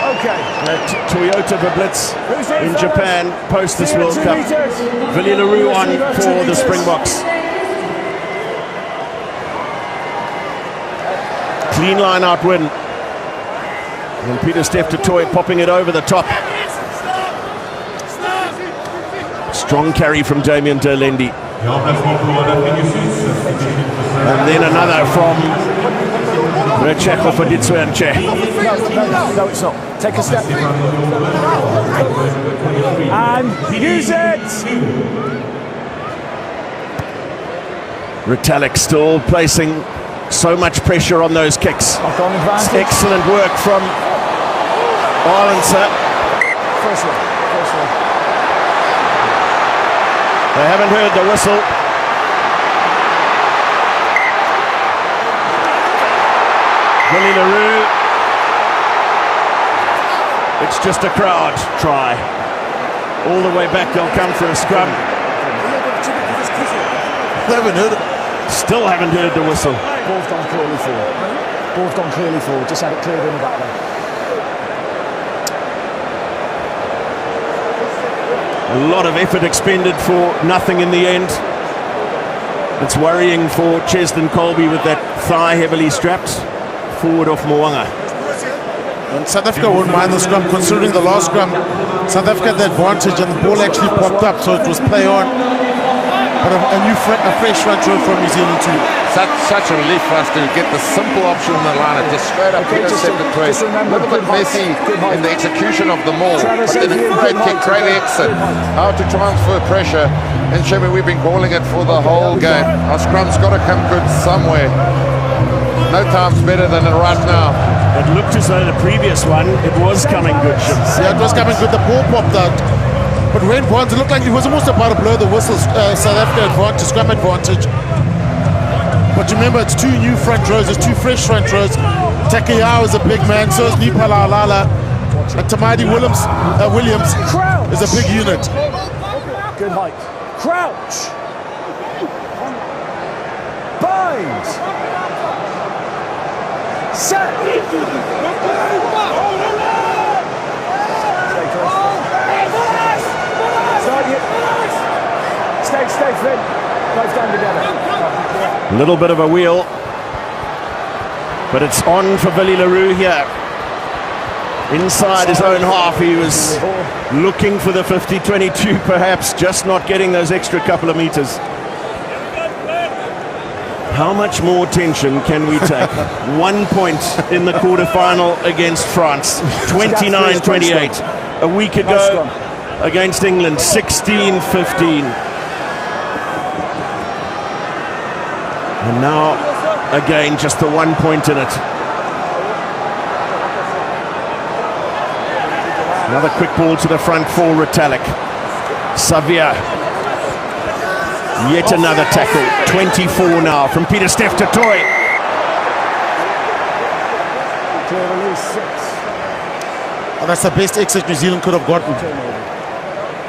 Speaker 1: at Toyota Blitz in Japan post this World Cup. Villiers Leroux on for the Springboks. Clean line out win. And Peter Steph Toy popping it over the top. Strong carry from Damien Derlendi. And then another from Recheko for Ditsuenche.
Speaker 2: No, it's not. Take a step. And use it!
Speaker 1: Retallick still placing so much pressure on those kicks. Excellent work from Arlenser.
Speaker 2: First one.
Speaker 1: They haven't heard the whistle. Willie LaRue. It's just a crowd try. All the way back, they'll come for a scrum.
Speaker 3: Haven't heard it.
Speaker 1: Still haven't heard the whistle.
Speaker 2: Ball's gone clearly forward. Ball's gone clearly forward. Just had it cleared in the back there.
Speaker 1: A lot of effort expended for nothing in the end. It's worrying for Cheslin Colby with that thigh heavily strapped forward off Moanga.
Speaker 3: And South Africa won't mind the scrum, considering the last scrum, South Africa had the advantage and the ball actually popped up, so it was play on. But a fresh front row from New Zealand too.
Speaker 5: Such a relief for us to get the simple option in the line, just straight up intercepted play. A little bit messy in the execution of the maul, but then a great kick, great exit. How to transfer pressure. And Shemi, we've been calling it for the whole game. Our scrum's got to come good somewhere. No time's better than it right now.
Speaker 1: It looked as though the previous one, it was coming good.
Speaker 3: Yeah, it was coming good. The ball popped out. But when Barnes, it looked like he was almost about to blow the whistle. South Africa advantage, scrum advantage. But remember, it's two new front rows. It's two fresh front rows. Takayao is a big man. So is Nipala Alala. And Tamadi Williams is a big unit.
Speaker 2: Good height. Crouch. Bind. Set. Stay, Fred. Both down together.
Speaker 1: A little bit of a wheel. But it's on for Willie LaRue here. Inside his own half, he was looking for the 50-22, perhaps, just not getting those extra couple of meters. How much more tension can we take? 1 point in the quarterfinal against France, 29-28. A week ago against England, 16-15. And now, again, just the 1 point in it. Another quick ball to the front for Retallick. Savia. Yet another tackle. 24 now from Peter Steph to Toy.
Speaker 2: Clear release, 6.
Speaker 3: And that's the best exit New Zealand could have gotten.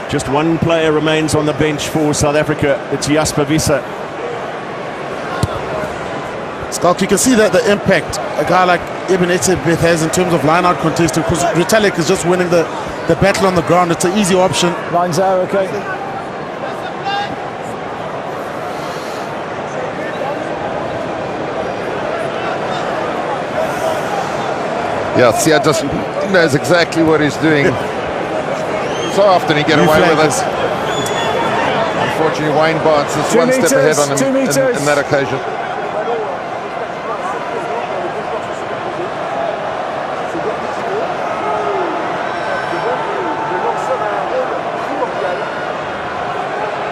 Speaker 1: Just one player remains on the bench for South Africa. It's Jasper Visser.
Speaker 3: Skalk, you can see that the impact a guy like Eben Etzebeth has in terms of line-out contesting, because Retallick is just winning the battle on the ground. It's an easy option.
Speaker 2: Lines there, okay.
Speaker 5: Yeah, Sia just knows exactly what he's doing. So often he get away with it. Unfortunately, Wayne Barnes is one step ahead on him in that occasion.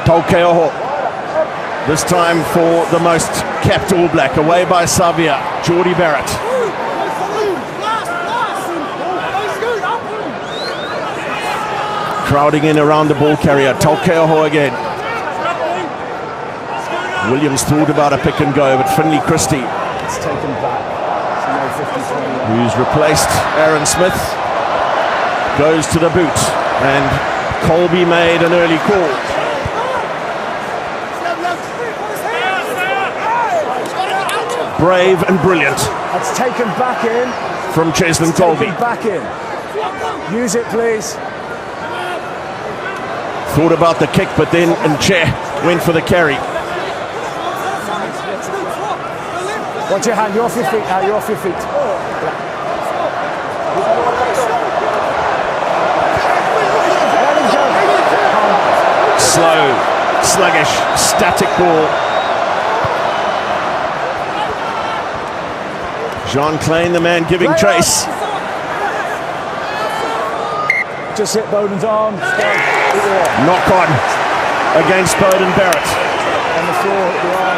Speaker 1: Taukeoho, this time for the most capped All Black, away by Savia, Geordie Barrett. Crowding in around the ball carrier, Taukeoho again. Williams thought about a pick and go, but Finley Christie,
Speaker 2: it's taken back.
Speaker 1: who's replaced Aaron Smith, goes to the boot, and Colby made an early call. Brave and brilliant.
Speaker 2: That's taken back in.
Speaker 1: From Cheslin Colby.
Speaker 2: Back in. Use it, please.
Speaker 1: Thought about the kick, but then Nche went for the carry.
Speaker 2: Watch your hand. You're off your feet now. You're off your feet.
Speaker 1: Slow, sluggish, static ball. Jean Klein, the man giving chase.
Speaker 2: Just hit Bowden's arm.
Speaker 1: Knock on against Bowden Barrett.
Speaker 2: On the floor, the arm.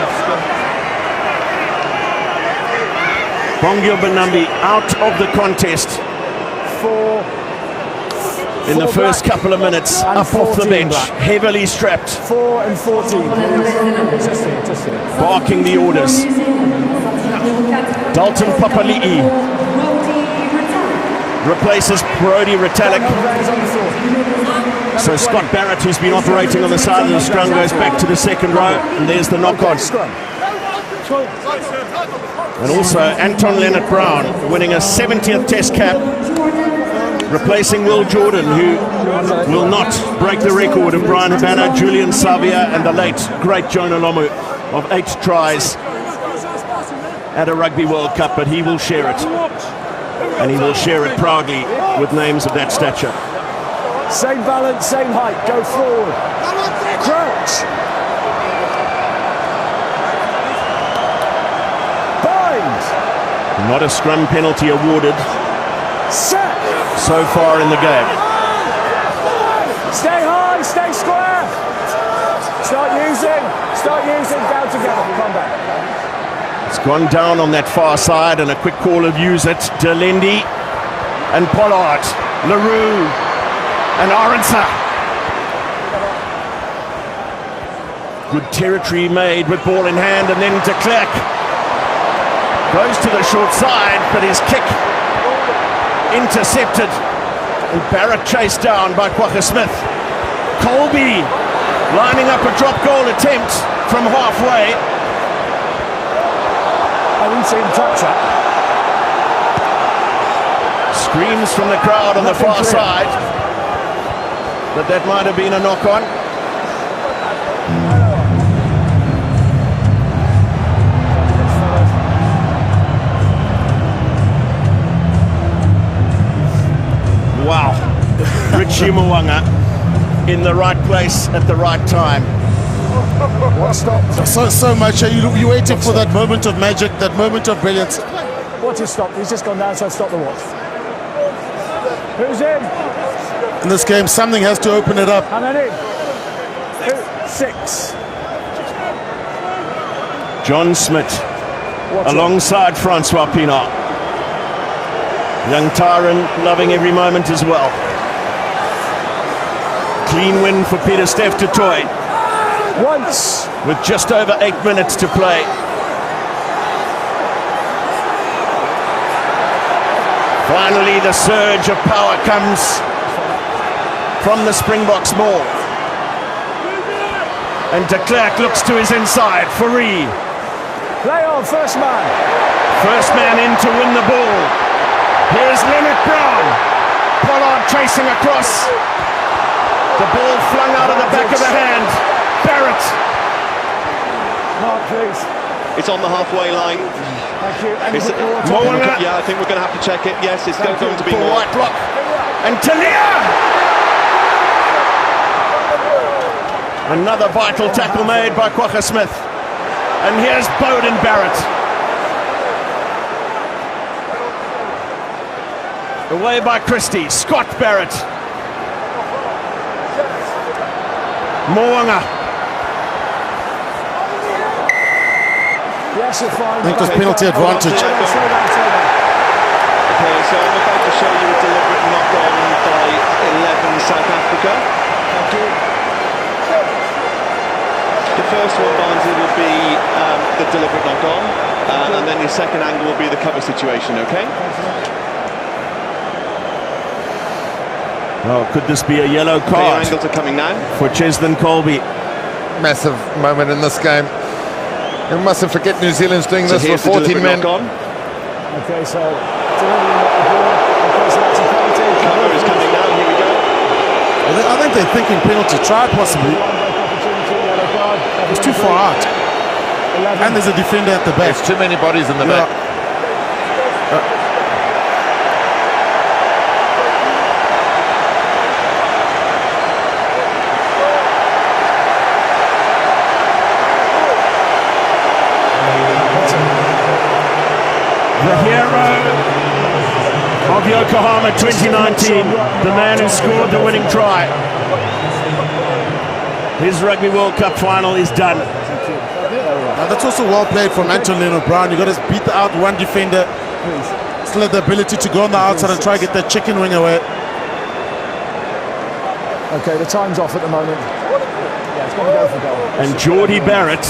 Speaker 1: Bongio Benambi out of the contest.
Speaker 2: 4
Speaker 1: in the first couple of minutes, up off the bench, heavily strapped.
Speaker 2: 4 and 14. Just here.
Speaker 1: Barking the orders. Dalton Papali'i replaces Brody Retallick. So Scott Barrett, who's been operating on the side of the scrum, goes back to the second row, and there's the knock-on. And also Anton Leonard-Brown winning a 70th Test cap, replacing Will Jordan, who will not break the record of Brian Habana, Julian Savia, and the late great Jonah Lomu of 8 tries at a Rugby World Cup, but he will share it. And he will share it proudly with names of that stature.
Speaker 2: Same balance, same height, go forward. Crouch. Bind.
Speaker 1: Not a scrum penalty awarded
Speaker 2: set
Speaker 1: so far in the game.
Speaker 2: Stay high, stay square. Start using, down together, come back.
Speaker 1: It's gone down on that far side, and a quick call of use it. Delendi and Pollard, LaRue and Aronsa. Good territory made with ball in hand, and then de Klerk goes to the short side, but his kick intercepted, and Barrett chased down by Kwagga Smith. Colby lining up a drop goal attempt from halfway.
Speaker 2: I didn't see him touch that.
Speaker 1: Screams from the crowd on the far side that might have been a knock-on. Wow. Richie Mwanga in the right place at the right time.
Speaker 2: What stopped?
Speaker 3: So much. You're waiting for that moment of magic, that moment of brilliance.
Speaker 2: What has stopped? He's just gone down, so stop the watch. Who's in?
Speaker 3: In this game, something has to open it up.
Speaker 2: And then in. 6.
Speaker 1: John Smith alongside Francois Pienaar. Young Tyron loving every moment as well. Clean win for Peter Steph du Toit.
Speaker 2: Once.
Speaker 1: With just over 8 minutes to play. Finally, the surge of power comes from the Springboks maul. And de Klerk looks to his inside. Fourie.
Speaker 2: Play on, first man.
Speaker 1: First man in to win the ball. Here's Leonard Brown. Pollard chasing across. The ball flung out of the back of the hand. Barrett.
Speaker 2: Mark, please.
Speaker 4: It's on the halfway line.
Speaker 2: Thank you.
Speaker 4: Yeah, I think we're going to have to check it. Yes, it's going to be more.
Speaker 1: White block. And Talia. Another vital tackle made by Kwagga Smith. And here's Bowden Barrett. Away by Christie. Scott Barrett. Mwanga.
Speaker 2: Yes, you're fine.
Speaker 3: I think there's penalty advantage.
Speaker 4: Okay, so I'm about to show you a deliberate knock-on by 11 South Africa.
Speaker 2: Thank you.
Speaker 4: The first one, Barnsley, will be the deliberate knock-on, and then your second angle will be the cover situation, okay?
Speaker 1: Oh, could this be a yellow card?
Speaker 4: The angles are coming now.
Speaker 1: For Cheslin Colby.
Speaker 5: Massive moment in this game. You mustn't forget New Zealand's doing this for 14 men.
Speaker 2: Okay, so delivering the ball. Okay, so that's a penalty.
Speaker 4: Cover is coming now. Here we go.
Speaker 3: I think they're thinking penalty try possibly. It's too far out. 11. And there's a defender at the back.
Speaker 5: There's too many bodies in the back.
Speaker 1: The hero of Yokohama 2019, the man who scored the winning try. His Rugby World Cup final is done.
Speaker 3: Now that's also well played from Anton Leonard-Brown. You got to beat out one defender. Still have the ability to go on the outside and try to get that chicken wing away.
Speaker 2: Okay, the time's off at the moment. Yeah, it's going to go for goal.
Speaker 1: And Geordie Barrett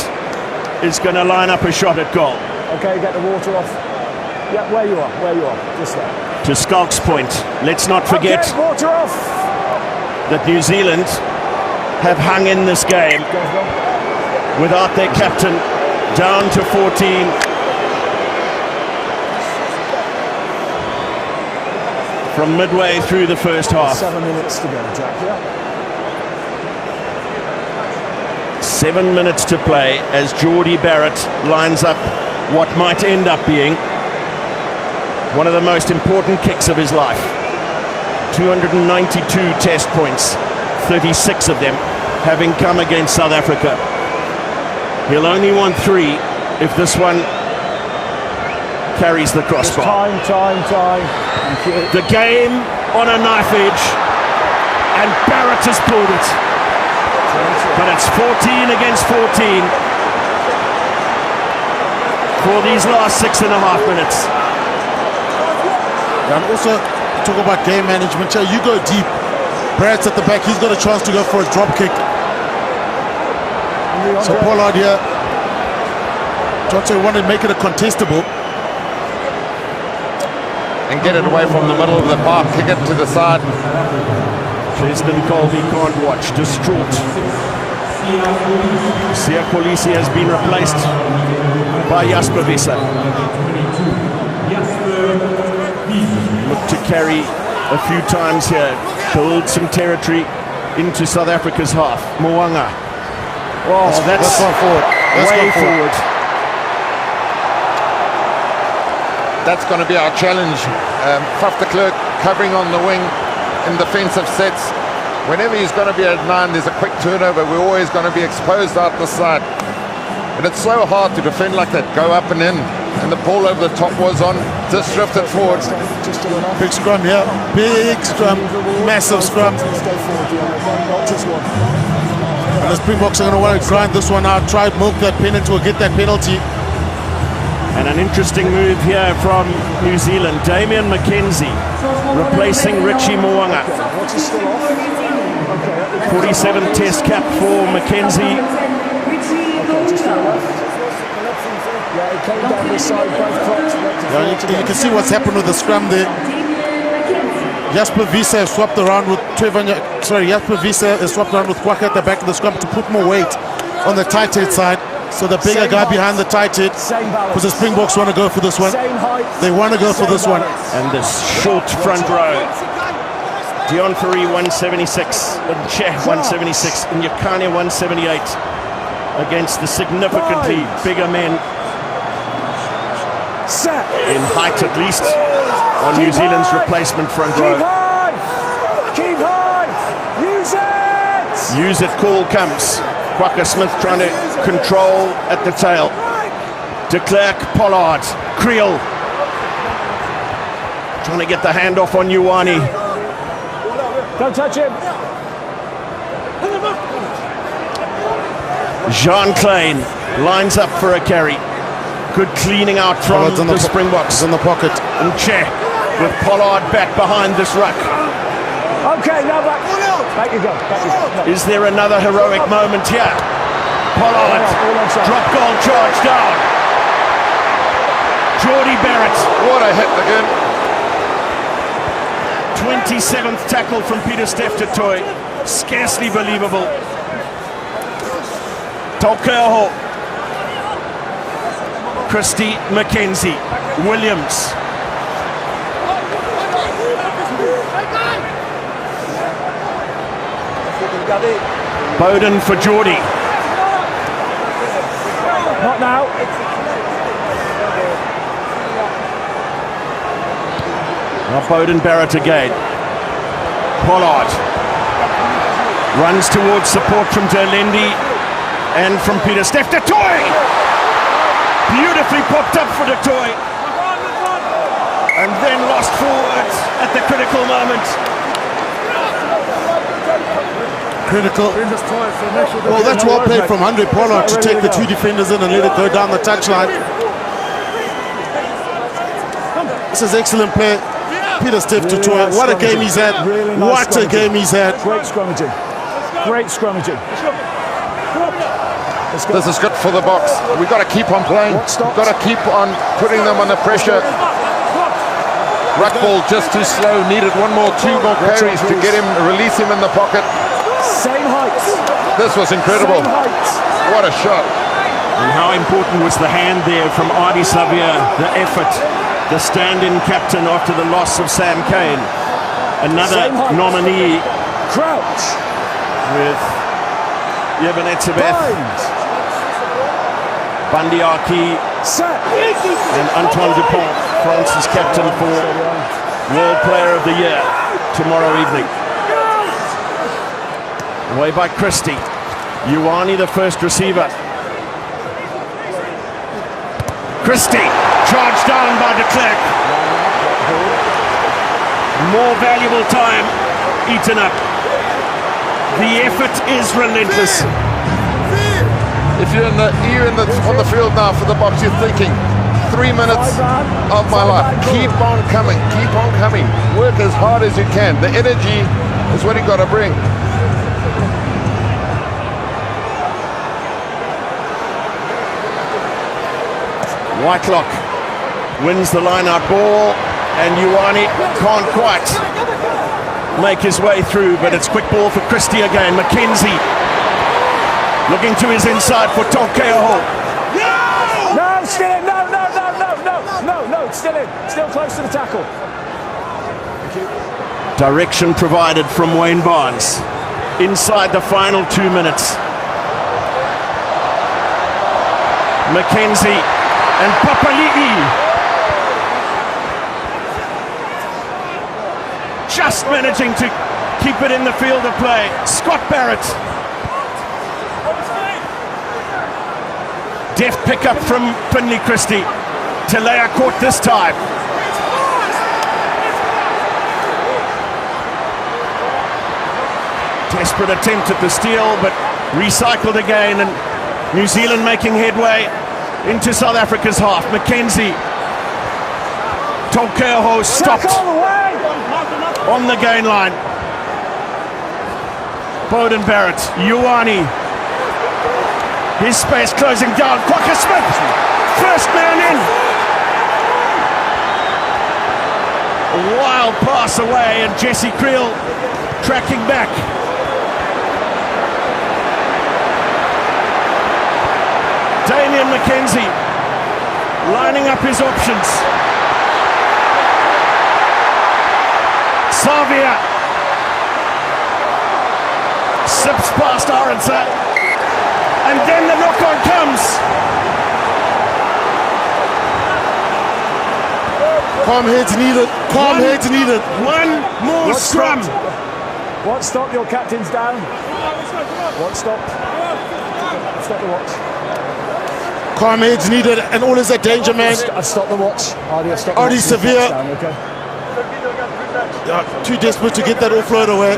Speaker 1: is going to line up a shot at goal.
Speaker 2: Okay, get the water off. Yeah, where you are, just there.
Speaker 1: To Skulk's point, let's not forget
Speaker 2: water off.
Speaker 1: that New Zealand have hung in this game without their captain, down to 14. From midway through the first half.
Speaker 2: 7 minutes to go, Jack, yeah.
Speaker 1: 7 minutes to play as Geordie Barrett lines up what might end up being one of the most important kicks of his life. 292 test points, 36 of them having come against South Africa. He'll only want 3 if this one carries the crossbar.
Speaker 2: Time. Thank you.
Speaker 1: The game on a knife edge, and Barrett has pulled it. But it's 14 against 14 for these last 6.5 minutes.
Speaker 3: And also, talk about game management. You go deep. Barrett's at the back. He's got a chance to go for a drop kick. So Pollard here. Johnson wanted to make it a contestable.
Speaker 5: And get it away from the middle of the park, kick it to the side.
Speaker 1: Tristan Colby can't watch, distraught. Sia Kolisi has been replaced by Jasper Visser. Look to carry a few times here, build some territory into South Africa's half. Mo'unga.
Speaker 3: Well, that's gone forward.
Speaker 1: Way forward.
Speaker 5: That's going to be our challenge. Faf de Klerk covering on the wing in defensive sets. Whenever he's going to be at 9, there's a quick turnover. We're always going to be exposed out the side. And it's so hard to defend like that. Go up and in. And the ball over the top was on. Just drifted forward.
Speaker 3: Big scrum here. Big scrum. Massive scrum. And the Springboks are going to want to grind this one out. Try to milk that penalty or get that penalty.
Speaker 1: And an interesting move here from New Zealand. Damian McKenzie replacing Richie Mo'unga. 47th test cap for McKenzie.
Speaker 3: You can see what's happened with the scrum there. Jasper Visser has swapped around with Jasper Visser has swapped around with Kwaka at the back of the scrum to put more weight on the tight head side. So the bigger guy behind the tight head, because the Springboks want to go for this one. They want to go for this one.
Speaker 1: And this short front row. Dion Fourie 176, Che 176, and Yakane 178 against the significantly bigger men in height, at least, on New Zealand's replacement front row.
Speaker 2: Keep high! Use it!
Speaker 1: Use it, call comes. Kwaka Smith trying to control at the tail. De Klerk, Pollard, Creel trying to get the handoff on Ioane.
Speaker 2: Don't touch him.
Speaker 1: Jean Klein lines up for a carry. Good cleaning out from the Springboks.
Speaker 3: In the pocket.
Speaker 1: And Che with Pollard back behind this ruck.
Speaker 2: Okay, now back. Back you go.
Speaker 1: Is there another heroic moment here? Pollard, drop goal charge down. Geordie Barrett.
Speaker 5: What a hit again.
Speaker 1: 27th tackle from Peter Steph-Toy. Scarcely believable. Taukeho. Christy McKenzie. Williams. Bowden for Geordie.
Speaker 2: Not now.
Speaker 1: Now Bowden Barrett again. Pollard runs towards support from Derlendi and from Peter Steph-Toy. Beautifully popped up for Toy. And then lost forward at the critical moment.
Speaker 3: Critical. Well, that's well played from Andre Pollard to take the 2 defenders in and let it go down the touchline. This is excellent play. Peter Stiff to tour. What a game he's had. What a game he's had.
Speaker 2: Great scrummaging. Great scrummaging.
Speaker 5: This is good for the Boks. We've got to keep on playing. We've got to keep on putting them under pressure. Ruckball just too slow. Needed two more carries to get him, release him in the pocket.
Speaker 2: Same height.
Speaker 5: This was incredible. What a shot.
Speaker 1: And how important was the hand there from Ardie Savea, the effort, the stand-in captain after the loss of Sam Cane. Another nominee.
Speaker 2: Crouch.
Speaker 1: With Yebenetsebeth, Bandiaki, and Antoine Dupont, France's captain for World Player of the Year tomorrow evening. Away by Christie. Ioane, the first receiver. Christie, charged down by de Klerk. More valuable time eaten up. The effort is relentless.
Speaker 5: If you're on the field now for the Boks, you're thinking, 3 minutes of my life. Keep on coming, keep on coming. Work as hard as you can. The energy is what you got to bring.
Speaker 1: Whitelock wins the line-out ball, and Ioane can't quite make his way through, but it's quick ball for Christie again. McKenzie looking to his inside for Tonkeaho.
Speaker 2: No, still in, no, still in, still close to the tackle.
Speaker 1: Direction provided from Wayne Barnes inside the final 2 minutes. McKenzie and Papali'i just managing to keep it in the field of play. Scott Barrett. Deft pick up from Finley Christie. Telea caught this time. Desperate attempt at the steal, but recycled again, and New Zealand making headway into South Africa's half. McKenzie. Tonkeaho stopped on the gain line. Bowden Barrett. Ioane. His space closing down. Quokka Smith. First man in. A wild pass away, and Jesse Creel tracking back. Damian McKenzie lining up his options. Savea sips past Arendse, and then the knock-on comes.
Speaker 3: Calm heads needed. Calm heads needed.
Speaker 1: One more scrum.
Speaker 2: What stop? Your captain's down. What stop? Stop the watch.
Speaker 3: Calm heads needed, and all is a danger, man.
Speaker 2: I've stopped the watch.
Speaker 3: Ardie Savea. Too desperate to get that offload away.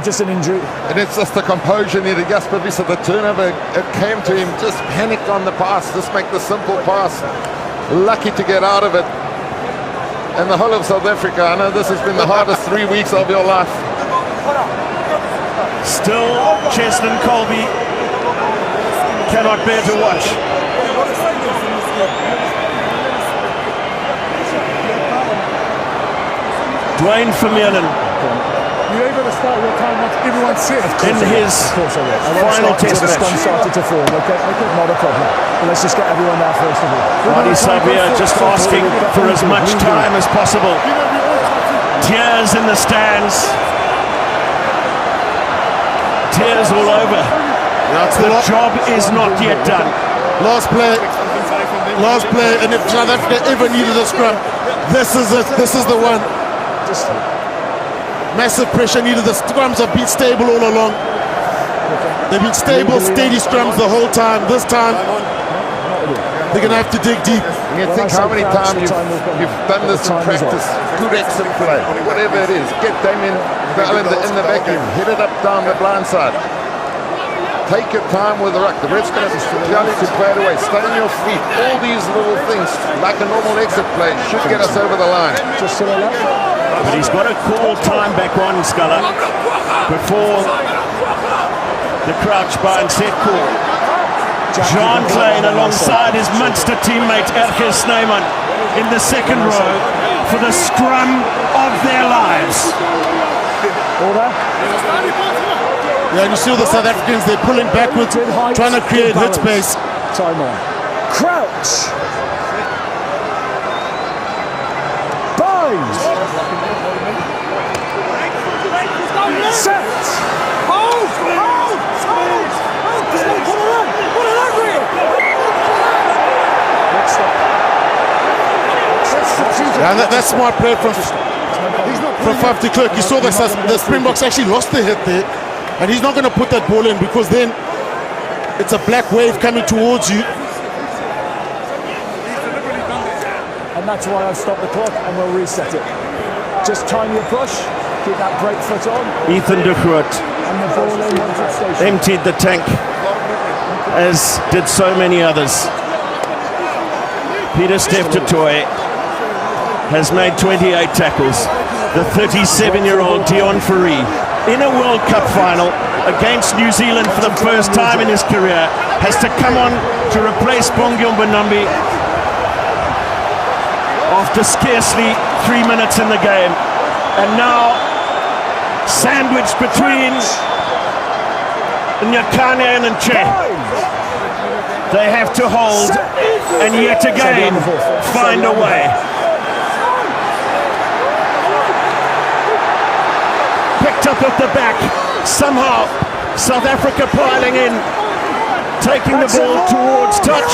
Speaker 2: Just an injury.
Speaker 5: And it's just the composure needed. Jasper Wiese, the turnover, it came to him, just panicked on the pass. Just make the simple pass. Lucky to get out of it. And the whole of South Africa, I know this has been the hardest 3 weeks of your life.
Speaker 1: Still, Cheslin Colby cannot bear to watch. Dwayne Vermeulen.
Speaker 9: You're able to start your time once everyone's set.
Speaker 1: In his final test match.
Speaker 2: The started to form, okay? Not a problem. But let's just get everyone there first of all.
Speaker 1: Ardie Savea just asking for as much time as possible. Tears in the stands. Tears all over. The job is not yet done.
Speaker 3: Last play, and if South Africa ever needed a scrum, this is it. This is the one. Massive pressure needed. The scrums have been stable all along. They've been stable, steady scrums the whole time. This time, they're going to have to dig deep.
Speaker 5: You think how many times you've done this in practice. Good exit play, whatever it is. Get Damien in the vacuum. Hit it up down the blind side. Take your time with the ruck. The ref's going to tell you to play it away. Stay on your feet. All these little things, like a normal exit play, should get us over the line.
Speaker 2: Just to the left.
Speaker 1: But he's got to call time back on, Sculler, before the crouch bind set call. John Klein alongside his Munster teammate Erke Snyman in the second row for the scrum of their lives.
Speaker 3: Yeah, and you see all the South Africans, they're pulling backwards, trying to create hit space.
Speaker 2: Time on. Crouch. Bind. Set. Hold.
Speaker 3: And that's smart play from 50 Clerk. You saw the Springboks actually lost the hit there, and he's not going to put that ball in because then it's a black wave coming towards you.
Speaker 2: And that's why I've stopped the clock and we'll reset it. Just time your push, keep that brake foot on.
Speaker 1: Ethan de Groot
Speaker 2: and the ball in once it's stationary.
Speaker 1: emptied the tank, as did so many others. Peter Steph du Toit has made 28 tackles. The 37-year-old Deon Fourie in a World Cup final against New Zealand for the first time in his career has to come on to replace Bongi Mbonambi after scarcely 3 minutes in the game. And now sandwiched between Nyakane and Nche. They have to hold and yet again find a way. Picked up at the back. Somehow South Africa piling in, taking the ball towards touch.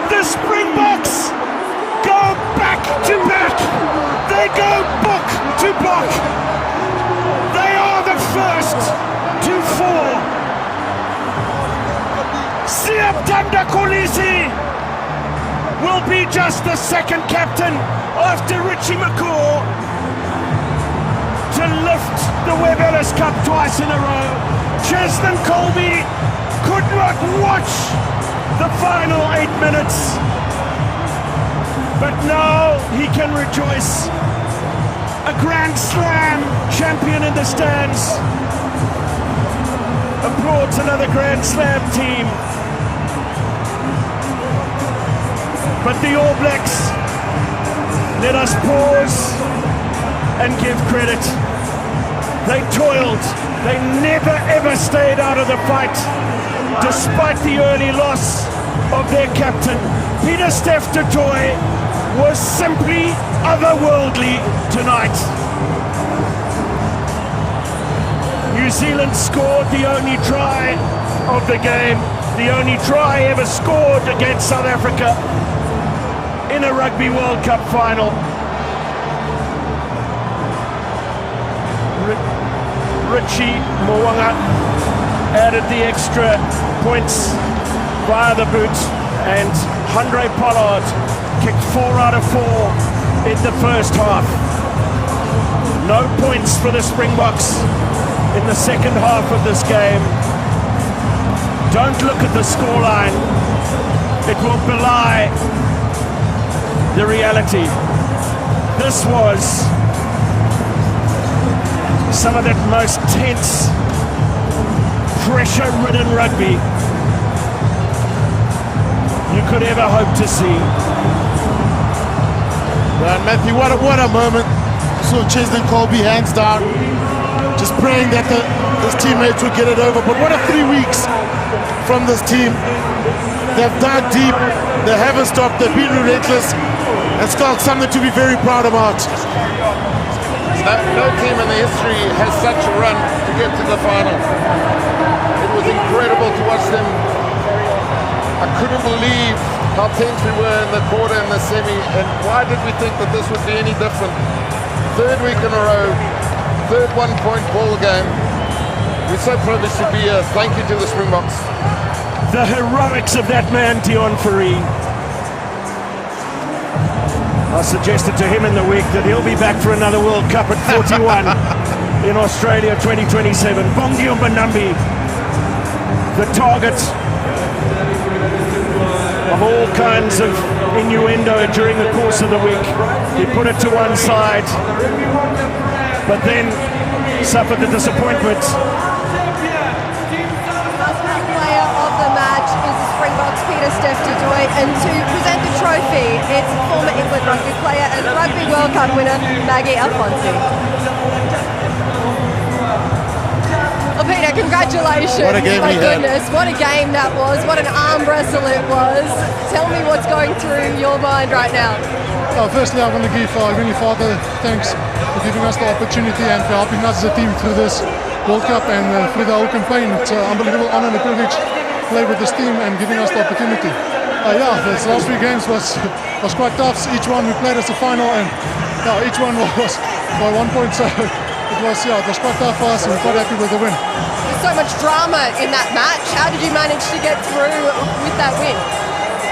Speaker 1: The Springboks go back to back. They go book to book. They are the first to fall. Siap Tanda Kolisi will be just the second captain after Richie McCaw to lift the Webb Ellis Cup twice in a row. Cheslin Colby could not watch the final 8 minutes, but now he can rejoice. A Grand Slam champion in the stands. Applauds another Grand Slam team. But the All Blacks, let us pause and give credit. They toiled, they never ever stayed out of the fight, despite the early loss of their captain. Peter Steph du Toit was simply otherworldly tonight. New Zealand scored the only try of the game, the only try ever scored against South Africa in a Rugby World Cup final. Richie Mo'unga added the extra points via the boot, and Handré Pollard kicked 4 out of 4 in the first half. No points for the Springboks in the second half of this game. Don't look at the scoreline. It will belie the reality. This was some of the most tense, pressure-ridden rugby you could ever hope to see.
Speaker 3: And Matthew, what a moment. So Cheslin Colby hands down, just praying that his teammates would get it over. But what a 3 weeks from this team. They've dug deep, they haven't stopped, they've been relentless. And Skulk, something to be very proud about.
Speaker 5: No team in the history has such a run to get to the final. It was incredible to watch them. I couldn't believe how tense we were in the quarter and the semi, and why did we think that this would be any different? Third week in a row, third 1-point ball game. We're so privileged to be here. Thank you to the Springboks.
Speaker 1: The heroics of that man, Dion Fourie. I suggested to him in the week that he'll be back for another World Cup at 41 in Australia 2027. Bongi Mbanambi, the target of all kinds of innuendo during the course of the week. He put it to one side, but then suffered the disappointment.
Speaker 21: Player of the match is the Springboks' Peter Steph Dudoy, and to present the trophy, it's former England rugby player and Rugby World Cup winner Maggie Alfonsi. Well, Peter, congratulations.
Speaker 3: What a game
Speaker 21: My
Speaker 3: he had.
Speaker 21: goodness, what a game that was. What an arm wrestle it was. Tell me what's going through your mind right now.
Speaker 22: Firstly, I want to give Heavenly Father thanks for giving us the opportunity and for helping us as a team through this World Cup and through the whole campaign. It's an unbelievable honor and a privilege to play with this team and giving us the opportunity. These last 3 games was quite tough. Each one we played as a final, and each one was by 1 point. So it was quite tough for us, and we're quite happy with the win.
Speaker 21: There's so much drama in that match. How did you manage to get through with that win?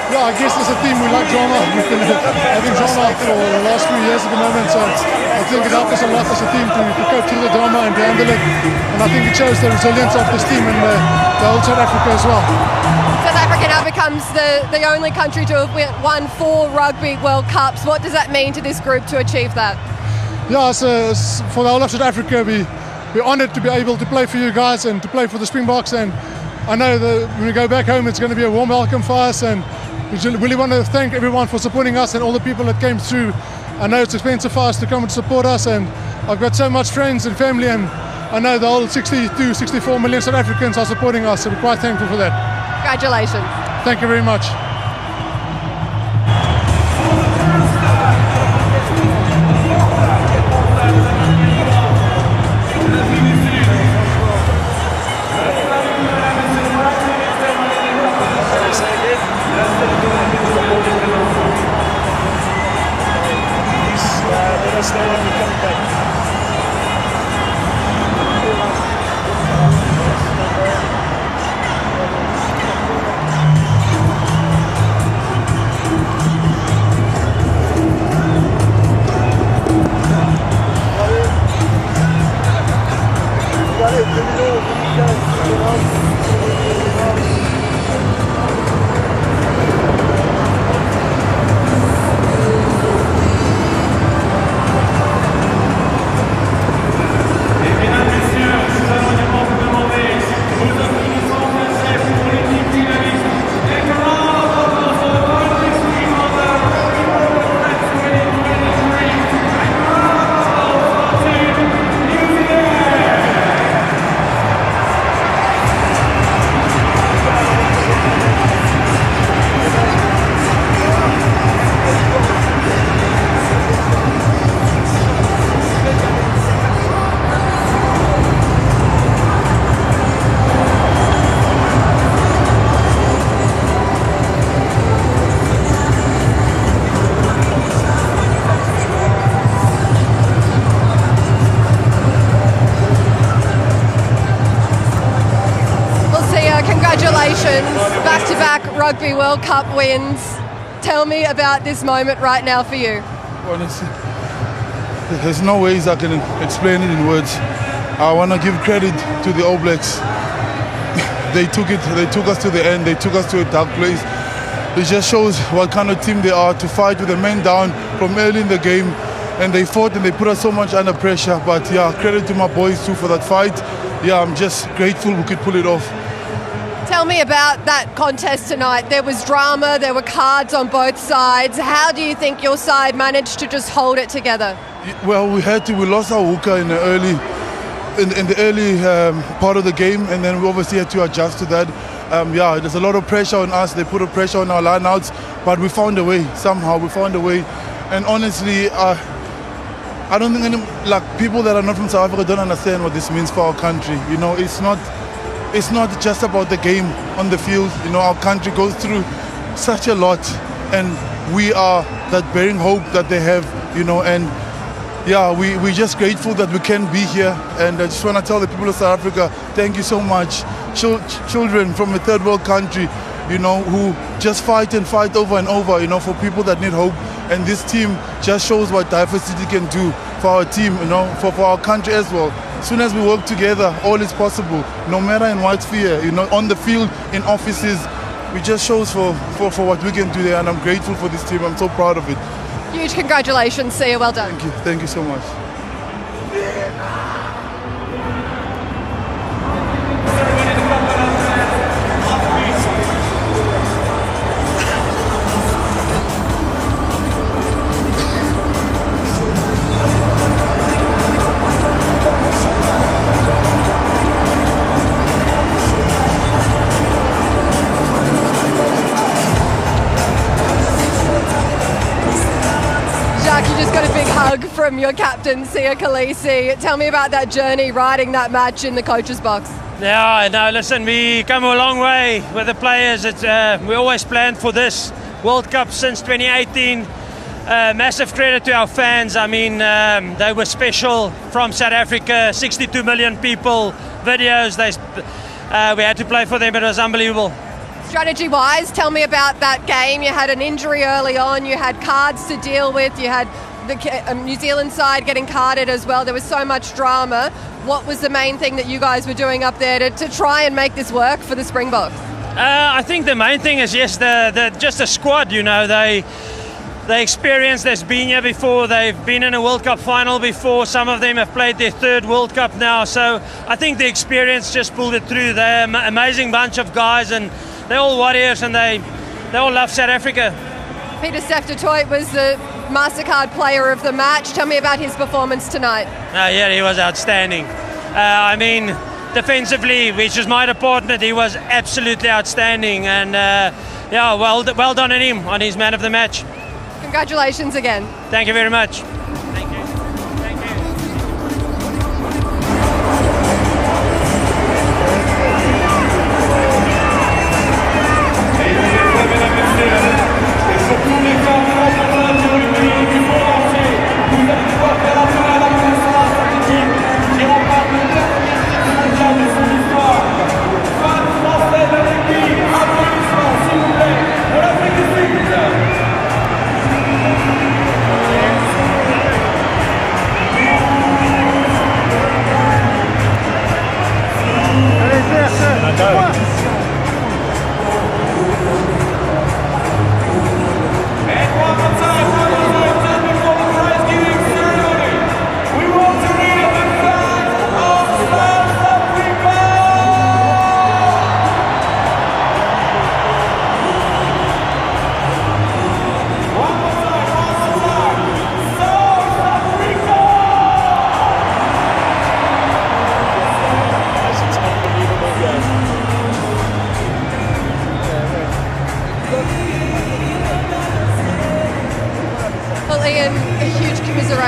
Speaker 22: I guess as a team we like drama. We've been having drama for the last few years at the moment, so I think it helped us a lot as a team to cope through the drama and to handle it. And I think it shows the resilience of this team and the whole South Africa as well.
Speaker 21: South Africa now becomes the only country to have won 4 Rugby World Cups. What does that mean to this group to achieve that?
Speaker 22: For the whole of South Africa, we're honoured to be able to play for you guys and to play for the Springboks. And I know that when we go back home, it's going to be a warm welcome for us. And we really want to thank everyone for supporting us and all the people that came through. I know it's expensive for us to come and support us, and I've got so much friends and family, and I know the whole 62, 64 million South Africans are supporting us, so we're quite thankful for that.
Speaker 21: Congratulations.
Speaker 22: Thank you very much.
Speaker 21: Congratulations, back-to-back Rugby World Cup wins. Tell me about this moment right now for you.
Speaker 23: Well, there's no ways I can explain it in words. I want to give credit to the All Blacks. They took us to the end, they took us to a dark place. It just shows what kind of team they are, to fight with the men down from early in the game, and they fought and they put us so much under pressure. But credit to my boys too for that fight. I'm just grateful we could pull it off.
Speaker 21: Tell me about that contest tonight. There was drama, there were cards on both sides. How do you think your side managed to just hold it together?
Speaker 23: Well, we had to. We lost our hooker in the early part of the game, and then we obviously had to adjust to that. There's a lot of pressure on us. They put a pressure on our lineouts, but we found a way. Somehow we found a way. And honestly, I don't think people that are not from South Africa don't understand what this means for our country. You know, it's not just about the game on the field. You know, our country goes through such a lot, and we are that bearing hope that they have. You know, and yeah, we're just grateful that we can be here. And I just want to tell the people of South Africa, thank you so much. Children from a third world country, you know, who just fight and fight over and over, you know, for people that need hope. And this team just shows what diversity can do for our team, you know, for our country as well. As soon as we work together, all is possible, no matter in what sphere, you know, on the field, in offices. It just shows for what we can do there, and I'm grateful for this team. I'm so proud of it.
Speaker 21: Huge congratulations, Sia, well done.
Speaker 23: Thank you so much.
Speaker 21: You just got a big hug from your captain, Sia Khaleesi. Tell me about that journey, riding that match in the coach's box.
Speaker 6: Yeah, no, listen, we come a long way with the players. We always planned for this World Cup since 2018. Massive credit to our fans. I mean, they were special from South Africa, 62 million people, videos. We had to play for them, but it was unbelievable.
Speaker 21: Strategy-wise, tell me about that game. You had an injury early on, you had cards to deal with, you had the New Zealand side getting carded as well. There was so much drama. What was the main thing that you guys were doing up there to try and make this work for the Springboks?
Speaker 6: I think the main thing is, yes, just the squad, you know, they experienced, they've been here before, they've been in a World Cup final before, some of them have played their third World Cup now, so I think the experience just pulled it through. They're an amazing bunch of guys, and they're all warriors, and they all love South Africa.
Speaker 21: Pieter-Steph du Toit was the MasterCard player of the match. Tell me about his performance tonight.
Speaker 6: Yeah, he was outstanding. I mean, defensively, which is my department, he was absolutely outstanding, and yeah, well done on him, on his man of the match.
Speaker 21: Congratulations again.
Speaker 6: Thank you very much.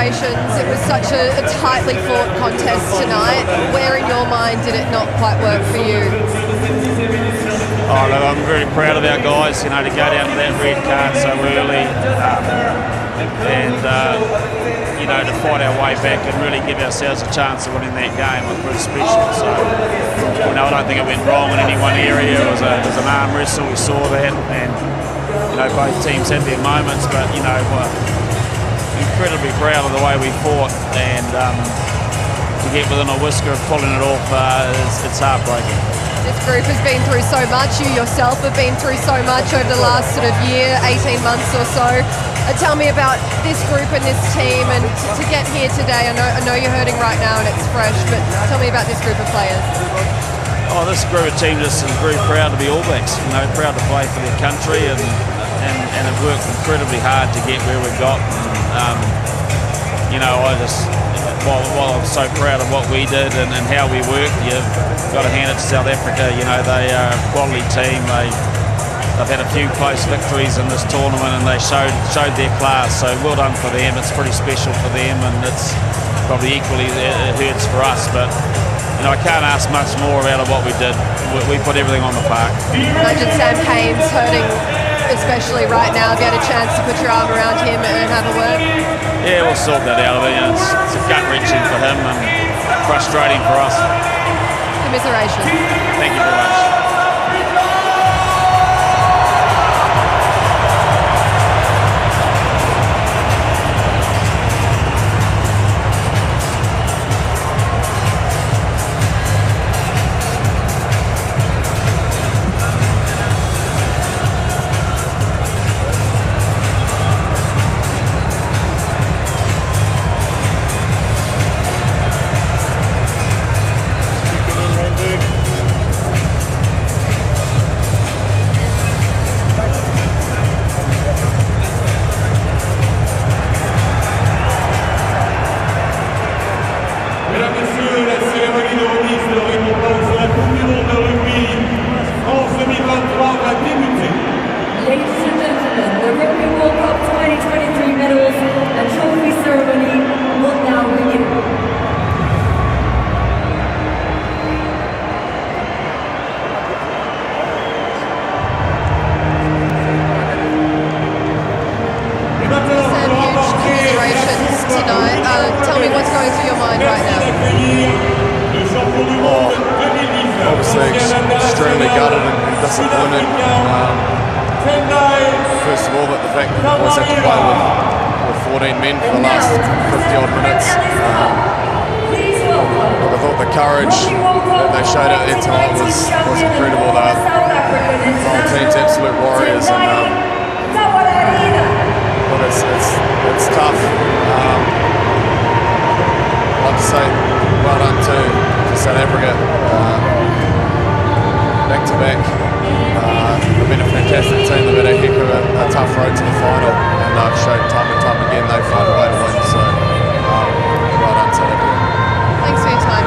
Speaker 21: It was such a tightly fought contest tonight. Where in your mind did it not quite work for you?
Speaker 7: Oh, look, I'm very proud of our guys, you know, to go down to that red card so early and, you know, to fight our way back and really give ourselves a chance of winning that game was pretty special. So, you know, I don't think it went wrong in any one area. It was an arm wrestle, we saw that, and, you know, both teams had their moments, but, you know, incredibly proud of the way we fought, and to get within a whisker of pulling it off, it's heartbreaking.
Speaker 21: This group has been through so much. You yourself have been through so much over the last sort of year, 18 months or so. Tell me about this group and this team, and to get here today. I know you're hurting right now and it's fresh, but tell me about this group of players.
Speaker 7: Oh, this group of team just is very proud to be All Blacks. You know, proud to play for their country, and have worked incredibly hard to get where we got. You know, while I'm so proud of what we did and how we worked, you've got to hand it to South Africa. You know, they are a quality team. They've had a few close victories in this tournament, and they showed their class. So well done for them. It's pretty special for them, and it's probably equally it hurts for us. But you know, I can't ask much more about what we did. We put everything on the park.
Speaker 21: Imagine Sam Cane's hurting especially right now, have you had a chance to put your arm around him and have a word?
Speaker 7: Yeah, we'll sort that out. It's a gut-wrenching for him and frustrating for us.
Speaker 21: Commiserations.
Speaker 7: Thank you very much.
Speaker 8: Ladies and gentlemen, the Rugby World Cup 2023 medals and trophy ceremony will now begin.
Speaker 21: Commiserations tonight. Tell me what's going through your mind right now.
Speaker 10: Obviously extremely gutted and disappointed. First of all, that the fact that the boys had to play with 14 men for the last 50 odd minutes. I thought the courage that they showed out there tonight was incredible. The whole team's absolute warriors, and look, it's tough. I'd like to say well done to South Africa. Back to back. They've been a fantastic team. They've had a heck of a tough road to the final, and they've shown time and time again they find a way to win. So well done, South Africa.
Speaker 21: Thanks for your time,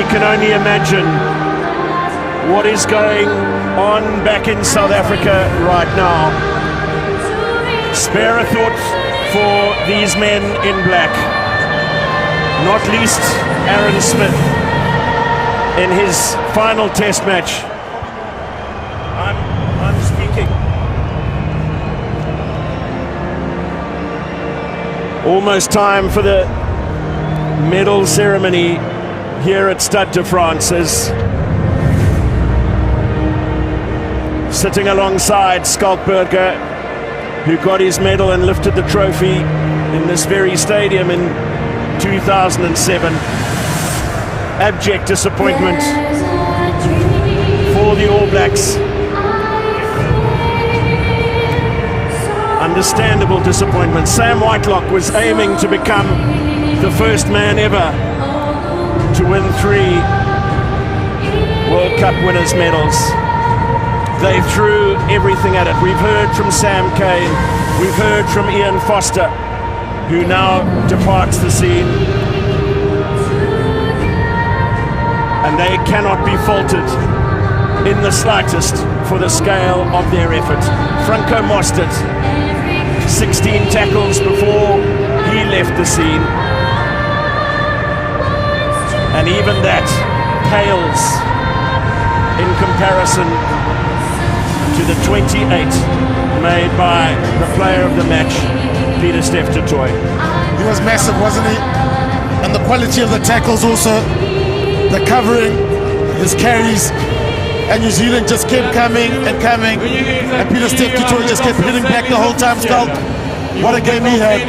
Speaker 1: can only imagine what is going on back in South Africa right now. Spare a thought for these men in black, not least Aaron Smith in his final test match. I'm speaking. Almost time for the medal ceremony here at Stade de France, as sitting alongside Skalkberger, who got his medal and lifted the trophy in this very stadium in 2007. Abject disappointment for the All Blacks. Understandable disappointment. Sam Whitelock was aiming to become the first man ever to win 3 World Cup winners' medals. they threw everything at it. We've heard from Sam Cane, we've heard from Ian Foster, who now departs the scene. And they cannot be faulted in the slightest for the scale of their effort. Franco Mostert, 16 tackles before he left the scene. And even that pales in comparison to the 28 made by the player of the match, Peter Steph Totoy.
Speaker 3: He was massive, wasn't he? And the quality of the tackles also, the covering, his carries, and New Zealand just kept coming, and Peter Steph Totoy just kept hitting back the whole time. Scalp. What a game he had.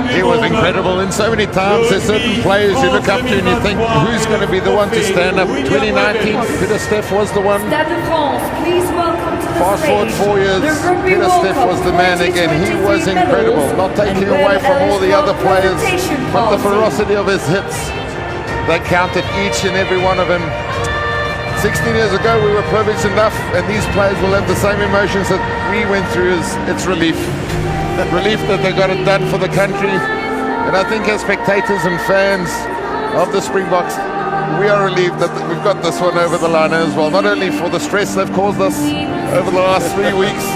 Speaker 5: He was incredible in so many times. There's certain players you look up to and you think, who's going to be the one to stand up? 2019, Peter Steph was the one. Fast forward 4 years, Peter Steph was the man again. He was incredible, not taking away from all the other players, but the ferocity of his hits, they counted each and every one of them. 16 years ago we were privileged enough, and these players will have the same emotions that we went through. It's relief. Relief that they got it done for the country. And I think as spectators and fans of the Springboks, we are relieved that we've got this one over the line as well. Not only for the stress they've caused us over the last 3 weeks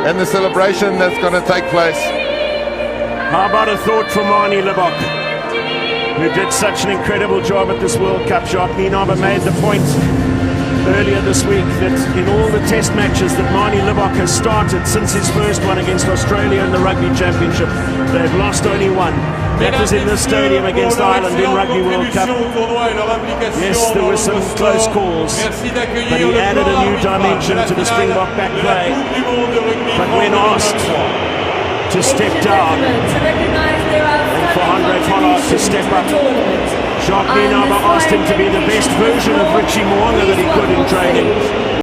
Speaker 5: and the celebration that's going to take place.
Speaker 1: How about a thought for Manie Libbok, who did such an incredible job at this World Cup. Jacques Nienaber made the point earlier this week that in all the test matches that Manie Libbok has started since his first one against Australia in the Rugby Championship, they've lost only one. That was in this stadium against Ireland in Rugby World Cup. Yes, there were some close calls, but he added a new dimension to the Springbok back play. But when asked to step down and for Andre Pollard to step up, Jacques Nienaber asked him to be the best version of Richie Mo'unga that he could in training.